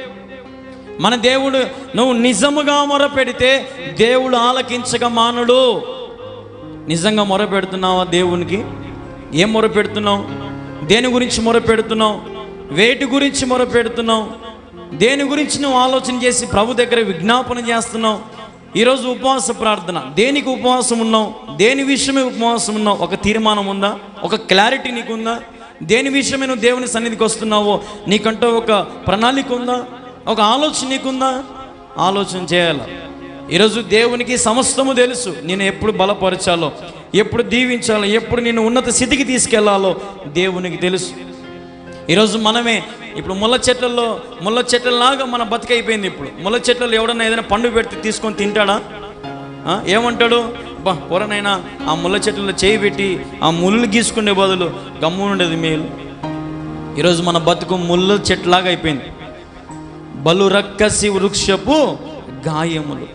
మన దేవుడు నువ్వు నిజముగా మొరపెడితే దేవుడు ఆలకించక మానడు. నిజంగా మొరపెడుతున్నావా దేవునికి? ఏం మొరపెడుతున్నావు? దేని గురించి మొరపెడుతున్నావు? వేటి గురించి మొరపెడుతున్నావు? దేని గురించి నువ్వు ఆలోచన చేసి ప్రభు దగ్గర విజ్ఞాపన చేస్తున్నావు? ఈరోజు ఉపవాస ప్రార్థన, దేనికి ఉపవాసం ఉన్నావు? దేని విషయమే ఉపవాసం ఉన్నావు? ఒక తీర్మానం ఉందా? ఒక క్లారిటీ నీకుందా? దేని విషయమే నువ్వు దేవుని సన్నిధికి వస్తున్నావో నీకంటూ ఒక ప్రణాళిక ఉందా? ఒక ఆలోచన నీకుందా? ఆలోచన చేయాలి. ఈరోజు దేవునికి సమస్తము తెలుసు. నేను ఎప్పుడు బలపరచాలో, ఎప్పుడు దీవించాలో, ఎప్పుడు నేను ఉన్నత స్థితికి తీసుకెళ్లాలో దేవునికి తెలుసు. ఈరోజు మనమే ఇప్పుడు ముళ్ళ చెట్లలాగా మన బతికైపోయింది. ఇప్పుడు ముళ్ళ చెట్లలో ఎవడన్నా ఏదైనా పండు పెడితే తీసుకొని తింటాడా? ఏమంటాడు? పొరనైనా ఆ ముళ్ళ చెట్లలో చేయి పెట్టి ఆ ముళ్ళు గీసుకునే బదులు గమ్మునుండేది మేలు. ఈరోజు మన బతుకు ముళ్ళ చెట్లాగా అయిపోయింది. బలు రక్కసి వృక్షపు గాయములు.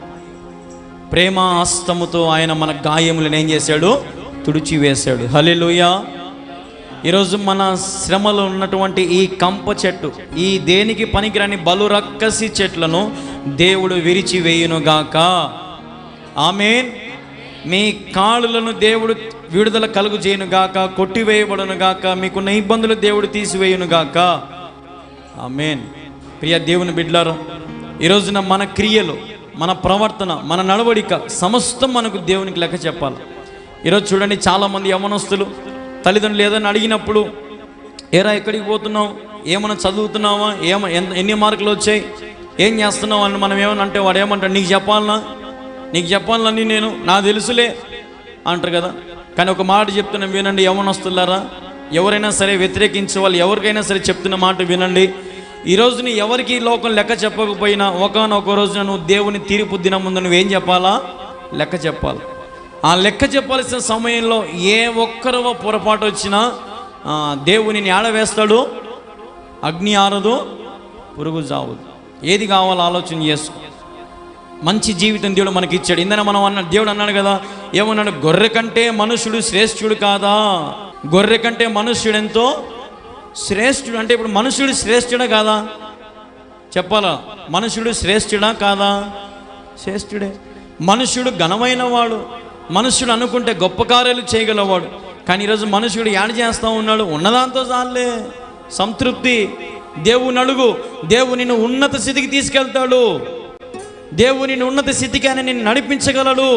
ప్రేమ హస్తముతో ఆయన మన గాయములను ఏం చేశాడు? తుడిచివేశాడు. హల్లెలూయా. ఈరోజు మన శ్రమలో ఉన్నటువంటి ఈ కంప చెట్టు, ఈ దేనికి పనికిరాని బలు రక్కసి చెట్లను దేవుడు విరిచి వేయునుగాక. ఆమేన్. మీ కాళ్ళను దేవుడు విడుదల కలుగు చేయనుగాక, కొట్టివేయబడునుగాక, మీకున్న ఇబ్బందులు దేవుడు తీసివేయునుగాక. ఆమేన్. ప్రియ దేవుని బిడ్డలారా, ఈరోజున మన క్రియలు, మన ప్రవర్తన, మన నడవడిక సమస్తం మనకు దేవునికి లెక్క చెప్పాలి. ఈరోజు చూడండి, చాలామంది యవనస్తులు తల్లిదండ్రులు ఏదైనా అడిగినప్పుడు, ఏరా ఎక్కడికి పోతున్నావు, ఏమైనా చదువుతున్నావా, ఎన్ని మార్కులు వచ్చాయి, ఏం చేస్తున్నావు అని మనం ఏమన్నా అంటే వాడు ఏమంటాడు? నీకు చెప్పాలని నేను నా తెలుసులే అంటారు కదా. కానీ ఒక మాట చెప్తున్నా వినండి యవనస్తులారా, ఎవరైనా సరే వ్యతిరేకించే వాళ్ళు ఎవరికైనా సరే చెప్తున్న మాట వినండి. ఈరోజు నీ ఎవరికి లోకం లెక్క చెప్పకపోయినా ఒకనొక రోజున నువ్వు దేవుని తీర్పు దినం ముందు నువ్వేం చెప్పాలా? లెక్క చెప్పాలి. ఆ లెక్క చెప్పాల్సిన సమయంలో ఏ ఒక్కరవ పొరపాటు వచ్చినా దేవుని ఆడవేస్తాడు. అగ్ని ఆరదు, పురుగు చావదు. ఏది కావాలో ఆలోచన చేసుకో. మంచి జీవితం దేవుడు మనకి ఇచ్చాడు. ఇందన మనం దేవుడు అన్నాడు కదా, ఏమన్నాడు? గొర్రె కంటే మనుష్యుడు శ్రేష్ఠుడు కాదా? గొర్రె కంటే మనుష్యుడు ఎంతో శ్రేష్ఠుడు. అంటే ఇప్పుడు మనుష్యుడు శ్రేష్ఠుడా కాదా? చెప్పాలా? మనుష్యుడు శ్రేష్ఠుడా కాదా? శ్రేష్ఠుడే. మనుష్యుడు ఘనమైన వాడు, మనుష్యుడు అనుకుంటే గొప్ప కార్యాలు చేయగలవాడు. కానీ ఈరోజు మనుష్యుడు యాడ్ చేస్తూ ఉన్నాడు, ఉన్నదాంతో చాలే సంతృప్తి. దేవుని అడుగు, దేవుడు నిన్ను ఉన్నత స్థితికి తీసుకెళ్తాడు. దేవుడు నిన్ను ఉన్నత స్థితికి ఆయన నిన్ను నడిపించగలడు.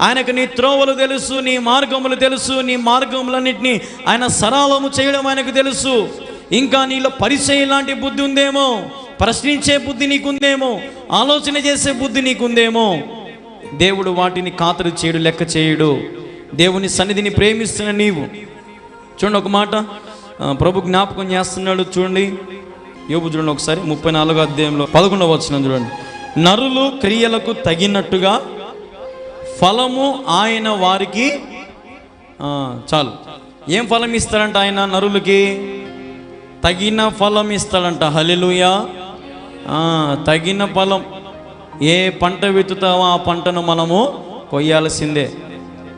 ఆయనకు నీ త్రోవలు తెలుసు, నీ మార్గములు తెలుసు, నీ మార్గములన్నింటినీ ఆయన సరళము చేయడం ఆయనకు తెలుసు. ఇంకా నీలో పరిచయం లాంటి బుద్ధి ఉందేమో, ప్రశ్నించే బుద్ధి నీకుందేమో, ఆలోచన చేసే బుద్ధి నీకుందేమో. దేవుడు వాటిని ఖాతరు చేయడు, లెక్క చేయడు. దేవుని సన్నిధిని ప్రేమిస్తున్న నీవు చూడండి, ఒక మాట ప్రభు జ్ఞాపకం చేస్తున్నాడు. చూడండి, యోబు చూడండి ఒకసారి 34వ అధ్యాయంలో 11వ వచనం చూడండి. నరులు క్రియలకు తగినట్టుగా ఫలము ఆయన వారికి చాలు. ఏం ఫలం ఇస్తాడంట ఆయన? నరులకి తగిన ఫలం ఇస్తాడంట. హల్లెలూయా. తగిన ఫలం. ఏ పంట విత్తుతావో ఆ పంటను మనము కొయ్యాల్సిందే.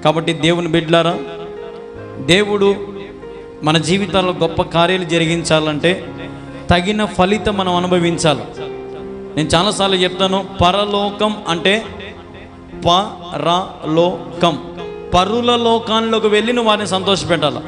కాబట్టి దేవుని బిడ్డలారా, దేవుడు మన జీవితాల్లో గొప్ప కార్యాలు జరిగించాలంటే తగిన ఫలితం మనం అనుభవించాలి. నేను చాలాసార్లు చెప్తాను, పరలోకం అంటే పరలోకం, పరుల లోకాల్లోకి వెళ్ళి నువ్వు వారిని సంతోషపెట్టాలి.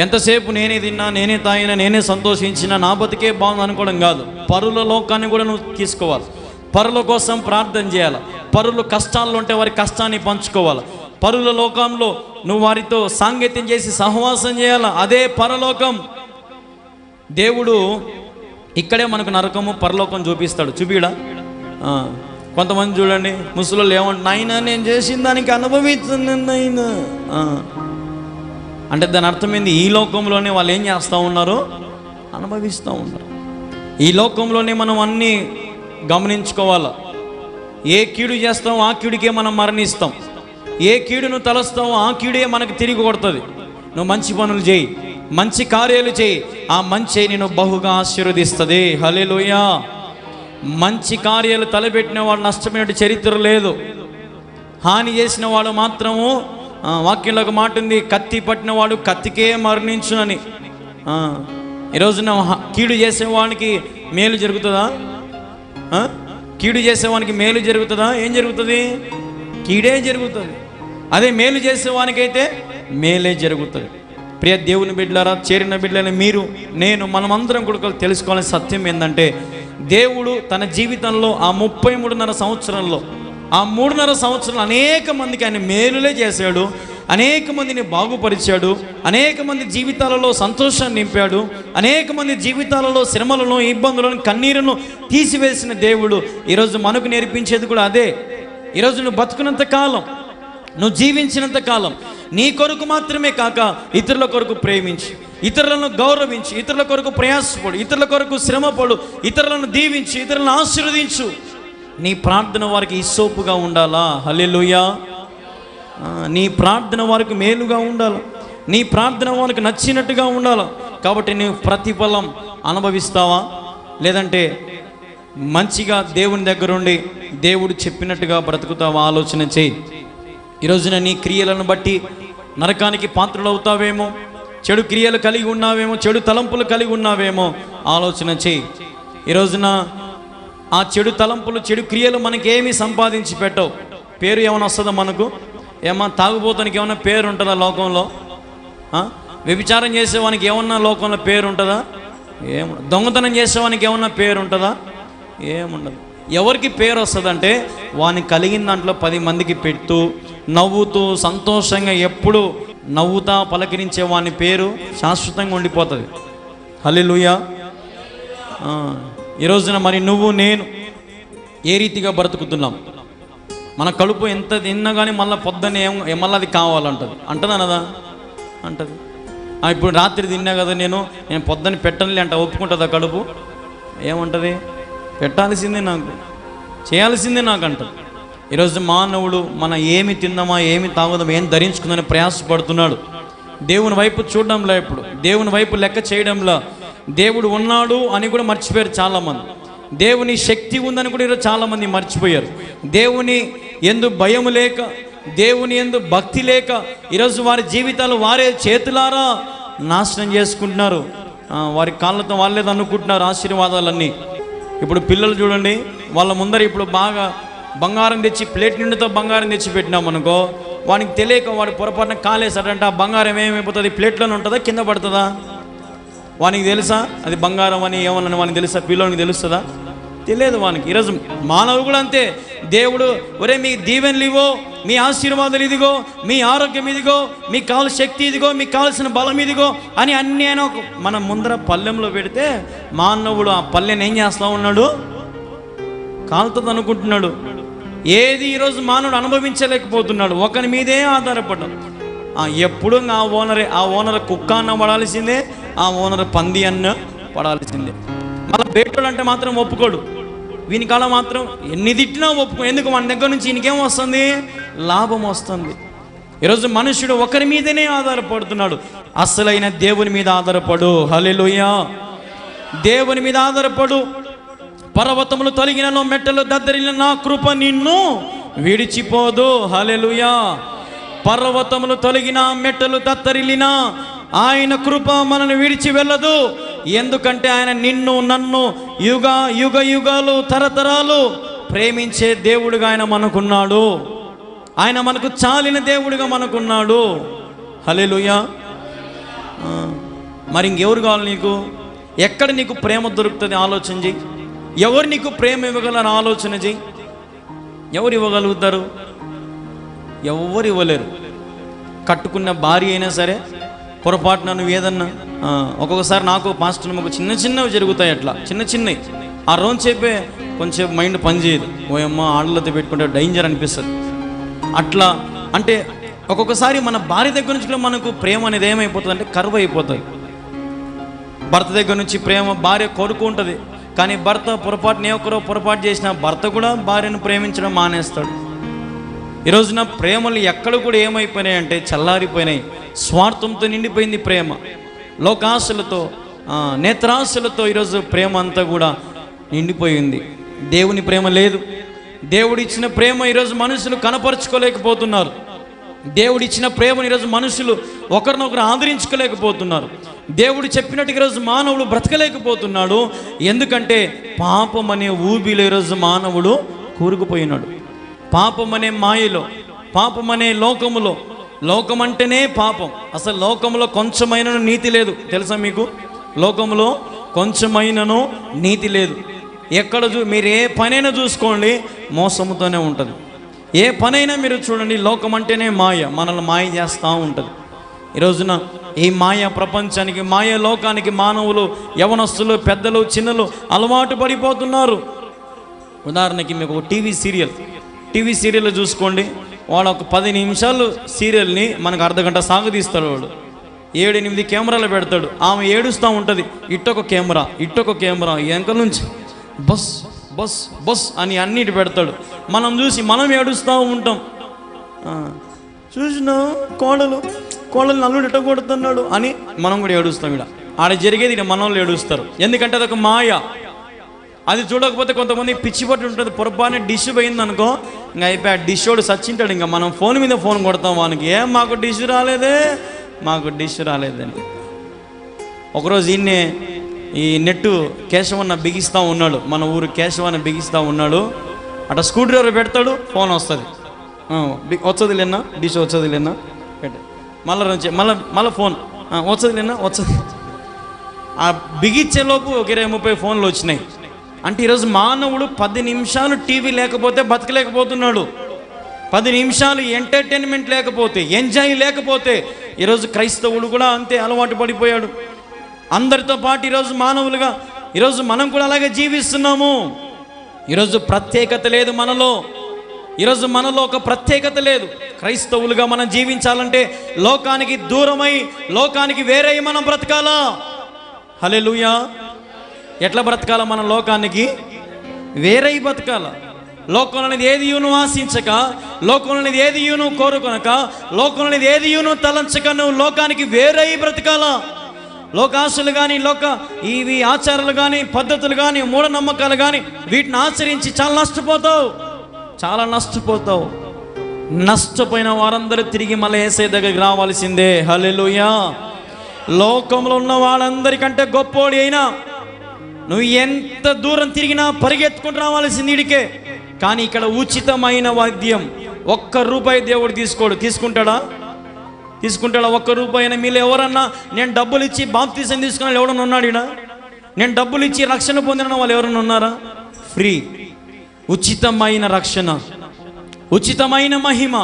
ఎంతసేపు నేనే తిన్నా, నేనే తాగినా, నేనే సంతోషించినా, నా బతికే బాగుంది అనుకోవడం కాదు. పరుల లోకాన్ని కూడా నువ్వు తీసుకోవాలి. పరుల కోసం ప్రార్థన చేయాలి. పరులు కష్టాల్లో ఉంటే వారి కష్టాన్ని పంచుకోవాలి. పరుల లోకంలో నువ్వు వారితో సాంగత్యం చేసి సహవాసం చేయాలి. అదే పరలోకం. దేవుడు ఇక్కడే మనకు నరకము పరలోకం చూపిస్తాడు. చూపిడా? కొంతమంది చూడండి, ముసలోళ్ళు ఏమంటారు, నాయనా నేను చేసిన దానికి అనుభవిస్తున్నాను అయినా అంటే దాని అర్థం ఏంది? ఈ లోకంలోనే వాళ్ళు ఏం చేస్తూ ఉన్నారు? అనుభవిస్తూ ఉన్నారు. ఈ లోకంలోనే మనం అన్నీ గమనించుకోవాలి. ఏ కీడు చేస్తామో ఆ కీడుకే మనం మరణిస్తాం. ఏ కీడును తలస్తామో ఆ కీడే మనకు తిరిగి కొడుతుంది. నువ్వు మంచి పనులు చేయి, మంచి కార్యాలు చేయి, ఆ మంచి నేను బహుగా ఆశీర్వదిస్తుంది. హల్లెలూయా. మంచి కార్యాలు తలపెట్టిన వాడు నష్టమైన చరిత్ర లేదు. హాని చేసిన వాడు మాత్రము, వాక్యంలో ఒక మాట ఉంది, కత్తి పట్టిన వాడు కత్తికే మరణించునని. ఈరోజున కీడు చేసేవానికి మేలు జరుగుతుందా? కీడు చేసేవానికి మేలు జరుగుతుందా? ఏం జరుగుతుంది? కీడే జరుగుతుంది. అదే మేలు చేసేవానికైతే మేలే జరుగుతుంది. ప్రియ దేవుని బిడ్డలారా, చేరిన బిడ్డలైన మీరు, నేను, మనమందరం కూడా తెలుసుకోవాల్సిన సత్యం ఏంటంటే, దేవుడు తన జీవితంలో ఆ 33.5 సంవత్సరంలో, ఆ 3.5 సంవత్సరాలు అనేక మందికి ఆయన మేలులే చేశాడు. అనేక మందిని బాగుపరిచాడు. అనేక మంది జీవితాలలో సంతోషాన్ని నింపాడు. అనేక మంది జీవితాలలో శ్రమలను, ఇబ్బందులను, కన్నీరును తీసివేసిన దేవుడు ఈరోజు మనకు నేర్పించేది కూడా అదే. ఈరోజు నువ్వు బతుకున్నంత కాలం, నువ్వు జీవించినంత కాలం నీ కొరకు మాత్రమే కాక ఇతరుల కొరకు ప్రేమించి, ఇతరులను గౌరవించి, ఇతరుల కొరకు ప్రయాసపడు, ఇతరుల కొరకు శ్రమపడు, ఇతరులను దీవించి, ఇతరులను ఆశీర్వదించు. నీ ప్రార్థన వారికి ఇస్సోపుగా ఉండాలా? హల్లెలూయా. నీ ప్రార్థన వారికి మేలుగా ఉండాలి. నీ ప్రార్థన వారికి నచ్చినట్టుగా ఉండాలి. కాబట్టి నీవు ప్రతిఫలం అనుభవిస్తావా? లేదంటే మంచిగా దేవుని దగ్గర ఉండి దేవుడు చెప్పినట్టుగా బ్రతుకుతావా? ఆలోచన చేయి. ఈరోజున నీ క్రియలను బట్టి నరకానికి పాత్రలవుతావేమో, చెడు క్రియలు కలిగి ఉన్నావేమో, చెడు తలంపులు కలిగి ఉన్నావేమో, ఆలోచన చేయి. ఈరోజున ఆ చెడు తలంపులు, చెడు క్రియలు మనకేమీ సంపాదించి పెట్టవు. పేరు ఏమైనా వస్తుందా మనకు? ఏమన్నా తాగుబోతానికి ఏమన్నా పేరు ఉంటుందా లోకంలో? వ్యభిచారం చేసేవానికి ఏమన్నా లోకంలో పేరు ఉంటుందా? ఏముండదు. దొంగతనం చేసేవానికి ఏమన్నా పేరు ఉంటుందా? ఏముండదు. ఎవరికి పేరు వస్తుందంటే వాని కలిగిన దాంట్లో 10 మందికి పెడుతూ, నవ్వుతూ, సంతోషంగా ఎప్పుడు నవ్వుతా పలకరించే వాని పేరు శాశ్వతంగా ఉండిపోతుంది. హల్లెలూయా. ఈరోజున మరి నువ్వు, నేను ఏ రీతిగా బ్రతుకుతున్నాం? మన కడుపు ఎంత తిన్నా కానీ మళ్ళీ పొద్దున్నే మళ్ళీ అది కావాలంటుంది. అంటదా అనదా? అంటది. ఇప్పుడు రాత్రి తిన్నా కదా నేను పొద్దున్న పెట్టనులే అంట. ఒప్పుకుంటుందా కడుపు? ఏముంటుంది? పెట్టాల్సిందే, నాకు చేయాల్సిందే నాకు అంటది. ఈరోజు మానవుడు మన ఏమి తిందామా, ఏమి తాగుదామా, ఏం ధరించుకుందని ప్రయాసపడుతున్నాడు. దేవుని వైపు చూడడంలా, ఇప్పుడు దేవుని వైపు లెక్క చేయడంలా. దేవుడు ఉన్నాడు అని కూడా మర్చిపోయారు చాలామంది. దేవుని శక్తి ఉందని కూడా ఈరోజు చాలామంది మర్చిపోయారు. దేవుని యందు భయం లేక, దేవుని యందు భక్తి లేక ఈరోజు వారి జీవితాలు వారే చేతులారా నాశనం చేసుకుంటున్నారు. వారి కాళ్ళతో వాళ్ళే అనుకుంటున్నారు ఆశీర్వాదాలన్నీ. ఇప్పుడు పిల్లలు చూడండి, వాళ్ళ ముందర ఇప్పుడు బాగా బంగారం తెచ్చి, ప్లేట్ నిండుతో బంగారం తెచ్చి పెట్టినామనుకో, వానికి తెలియక వాడు పొరపాటున కాలేసాడంటే ఆ బంగారం ఏమైపోతుంది? ప్లేట్లోనే ఉంటుందా, కింద పడుతుందా? వానికి తెలుసా అది బంగారం అని? ఏమన్నా వానికి తెలుసా? పిల్లోనికి తెలుస్తుందా? తెలియదు వానికి. ఈరోజు మానవుడు కూడా అంతే. దేవుడు, ఒరే మీ దీవెనలు ఇదిగో, మీ ఆశీర్వాదాలు ఇదిగో, మీ ఆరోగ్యం ఇదిగో, మీకు కావాల్సిన శక్తి ఇదిగో, మీకు కావాల్సిన బలం ఇదిగో అని అన్నీ ఆయన మన ముందర పల్లెంలో పెడితే మానవుడు ఆ పల్లెని ఏం చేస్తూ ఉన్నాడు? కాలుతుంది అనుకుంటున్నాడు. ఏది ఈరోజు మానవుడు అనుభవించలేకపోతున్నాడు. ఒకరి మీదే ఆధారపడ్డాడు. ఎప్పుడు ఆ ఓనర్ కుక్క అన్న పడాల్సిందే, ఆ ఓనర్ పంది అన్న పడాల్సిందే. మళ్ళీ బేటోడు అంటే మాత్రం ఒప్పుకోడు. వీనికాల మాత్రం ఎన్ని తిట్టినా ఒప్పుకో. ఎందుకు? మన దగ్గర నుంచి ఈయనకేం వస్తుంది? లాభం వస్తుంది. ఈరోజు మనుషుడు ఒకరి మీదనే ఆధారపడుతున్నాడు, అసలైన దేవుని మీద ఆధారపడు. హల్లెలూయా. దేవుని మీద ఆధారపడు. పర్వతములు తొలగినను, మెట్టలు దద్దరిన నా కృప నిన్ను విడిచిపోదు. హల్లెలూయా. పర్వతములు తొలగిన, మెట్టలు దత్తరిల్లిన ఆయన కృప మనల్ని విడిచి వెళ్ళదు. ఎందుకంటే ఆయన నిన్ను నన్ను యుగ యుగాలు తరతరాలు ప్రేమించే దేవుడుగా ఆయన మనకున్నాడు. ఆయన మనకు చాలిన దేవుడిగా మనకున్నాడు. హల్లెలూయా. మరి ఇంకెవరు కావాలి నీకు? ఎక్కడ నీకు ప్రేమ దొరుకుతుంది? ఆలోచన చెయ్యి. ఎవరు నీకు ప్రేమ ఇవ్వగలరు? ఆలోచన చెయ్యి. ఎవరు ఇవ్వగలుగుతారు? ఎవరు ఇవ్వలేరు. కట్టుకున్న భార్య అయినా సరే పొరపాటున నువ్వు ఏదన్నా ఒక్కొక్కసారి నాకు పాస్టర్ మాకు చిన్నవి జరుగుతాయి. అట్లా చిన్నవి ఆ రోజు చెప్పే కొంచెం మైండ్ పనిచేయదు. ఓయమ్మ ఆడలతో పెట్టుకుంటే డేంజర్ అనిపిస్తుంది. అట్లా అంటే ఒక్కొక్కసారి మన భార్య దగ్గర నుంచి కూడా మనకు ప్రేమ అనేది ఏమైపోతుంది అంటే కరువు అయిపోతుంది. భర్త దగ్గర నుంచి ప్రేమ భార్య కోరుకుంటుంది, కానీ భర్త పొరపాటు చేసిన భర్త కూడా భార్యను ప్రేమించడం మానేస్తాడు. ఈరోజున ప్రేమలు ఎక్కడ కూడా ఏమైపోయినాయి అంటే చల్లారిపోయినాయి. స్వార్థంతో నిండిపోయింది ప్రేమ. లోకాశలతో, నేత్రాశలతో ఈరోజు ప్రేమ అంతా కూడా నిండిపోయింది. దేవుని ప్రేమ లేదు. దేవుడిచ్చిన ప్రేమ ఈరోజు మనుషులు కనపరుచుకోలేకపోతున్నారు. దేవుడిచ్చిన ప్రేమను ఈరోజు మనుషులు ఒకరినొకరు ఆదరించుకోలేకపోతున్నారు. దేవుడు చెప్పినట్టు ఈరోజు మానవుడు బ్రతకలేకపోతున్నాడు. ఎందుకంటే పాపం అనే ఊబిలో ఈరోజు మానవుడు కూరుకుపోయినాడు. పాపం అనే మాయలో, పాపం అనే లోకములో. లోకం అంటేనే పాపం. అసలు లోకంలో కొంచెమైనను నీతి లేదు. తెలుసా మీకు? లోకంలో కొంచెమైనను నీతి లేదు. ఎక్కడ మీరు ఏ పనైనా చూసుకోండి, మోసముతోనే ఉంటుంది. ఏ పనైనా మీరు చూడండి, లోకం అంటేనే మాయ, మనల్ని మాయ చేస్తూ ఉంటుంది. ఈరోజున ఈ మాయ ప్రపంచానికి, మాయ లోకానికి మానవులు, యవనస్తులు, పెద్దలు, చిన్నలు అలవాటు పడిపోతున్నారు. ఉదాహరణకి మీకు ఒక టీవీ సీరియల్ చూసుకోండి. వాడు ఒక 10 నిమిషాలు సీరియల్ని మనకు అర్ధగంట సాగదీస్తాడు. వాడు 7-8 కెమెరాలు పెడతాడు. ఆమె ఏడుస్తూ ఉంటుంది. ఇట్టొక కెమెరా వెనక నుంచి బస్ బస్ బస్ అని అన్నిటి పెడతాడు. మనం చూసి మనం ఏడుస్తూ ఉంటాం. చూసినా కోడలు నల్లుడు ఇట్ట కొడుతున్నాడు అని మనం కూడా ఏడుస్తాం. ఆడ జరిగేది మన వాళ్ళు ఏడుస్తారు. ఎందుకంటే అదొక మాయ. అది చూడకపోతే కొంతమంది పిచ్చి పట్టి ఉంటుంది. పొరపాటున డిష్ పోయింది అనుకో, ఇంకా అయిపోయి ఆ డిష్ వాడు సచ్చింటాడు. ఇంకా మనం ఫోన్ మీద ఫోన్ కొడతాం వానికి, మాకు డిష్ రాలేదని. ఒకరోజు ఈ నెట్టు కేశవన్న బిగిస్తూ ఉన్నాడు. మన ఊరు కేశవన్న బిగిస్తూ ఉన్నాడు. అట్లా స్క్రూ డ్రైవర్ పెడతాడు, ఫోన్ వస్తుంది. వచ్చేది లేనా డిష్, వచ్చేది లేనా పెట్ట, మళ్ళీ ఫోన్ వచ్చేది లేనా వచ్చేది. ఆ బిగించేలోపు ఒక 20-30 ఫోన్లు వచ్చినాయి. అంటే ఈరోజు మానవుడు 10 నిమిషాలు టీవీ లేకపోతే బతకలేకపోతున్నాడు. 10 నిమిషాలు ఎంటర్టైన్మెంట్ లేకపోతే, ఎంజాయ్ లేకపోతే ఈరోజు క్రైస్తవుడు కూడా అంతే అలవాటు పడిపోయాడు. అందరితో పాటు ఈరోజు మానవులుగా ఈరోజు మనం కూడా అలాగే జీవిస్తున్నాము. ఈరోజు ప్రత్యేకత లేదు మనలో. ఈరోజు మనలో ఒక ప్రత్యేకత లేదు. క్రైస్తవులుగా మనం జీవించాలంటే లోకానికి దూరమై, లోకానికి వేరే మనం బ్రతకాలా. హల్లెలూయా. ఎట్లా బ్రతకాల? మన లోకానికి వేరై బ్రతకాల. లోకంలోనిది ఏది యూను ఆశించక, లోకంలోనిది ఏది యూను కోరుకొనక, లోకంలోనిది ఏది యూను తలంచక నువ్వు లోకానికి వేరై బ్రతకాల. లోకాశలు కానీ, ఇవి ఆచారాలు కానీ, పద్ధతులు కానీ, మూఢనమ్మకాలు కానీ వీటిని ఆచరించి చాలా నష్టపోతావు. నష్టపోయిన వారందరూ తిరిగి మళ్ళీ యేసయ్య దగ్గరికి రావాల్సిందే. హల్లెలూయా. లోకంలో ఉన్న వాళ్ళందరికంటే గొప్పోడి అయినా నువ్వు ఎంత దూరం తిరిగినా పరిగెత్తుకుంటూ రావాల్సింది ఈడికే. కానీ ఇక్కడ ఉచితమైన వాద్యం. 1 రూపాయి దేవుడు తీసుకుంటాడా? 1 రూపాయి. మీలో ఎవరన్నా నేను డబ్బులు ఇచ్చి బాప్తిసం తీసుకున్న ఎవడన్నా ఉన్నాడు? ఈడ నేను డబ్బులు ఇచ్చి రక్షణ పొందిన వాళ్ళు ఎవరన్నా ఉన్నారా? ఫ్రీ. ఉచితమైన రక్షణ, ఉచితమైన మహిమ,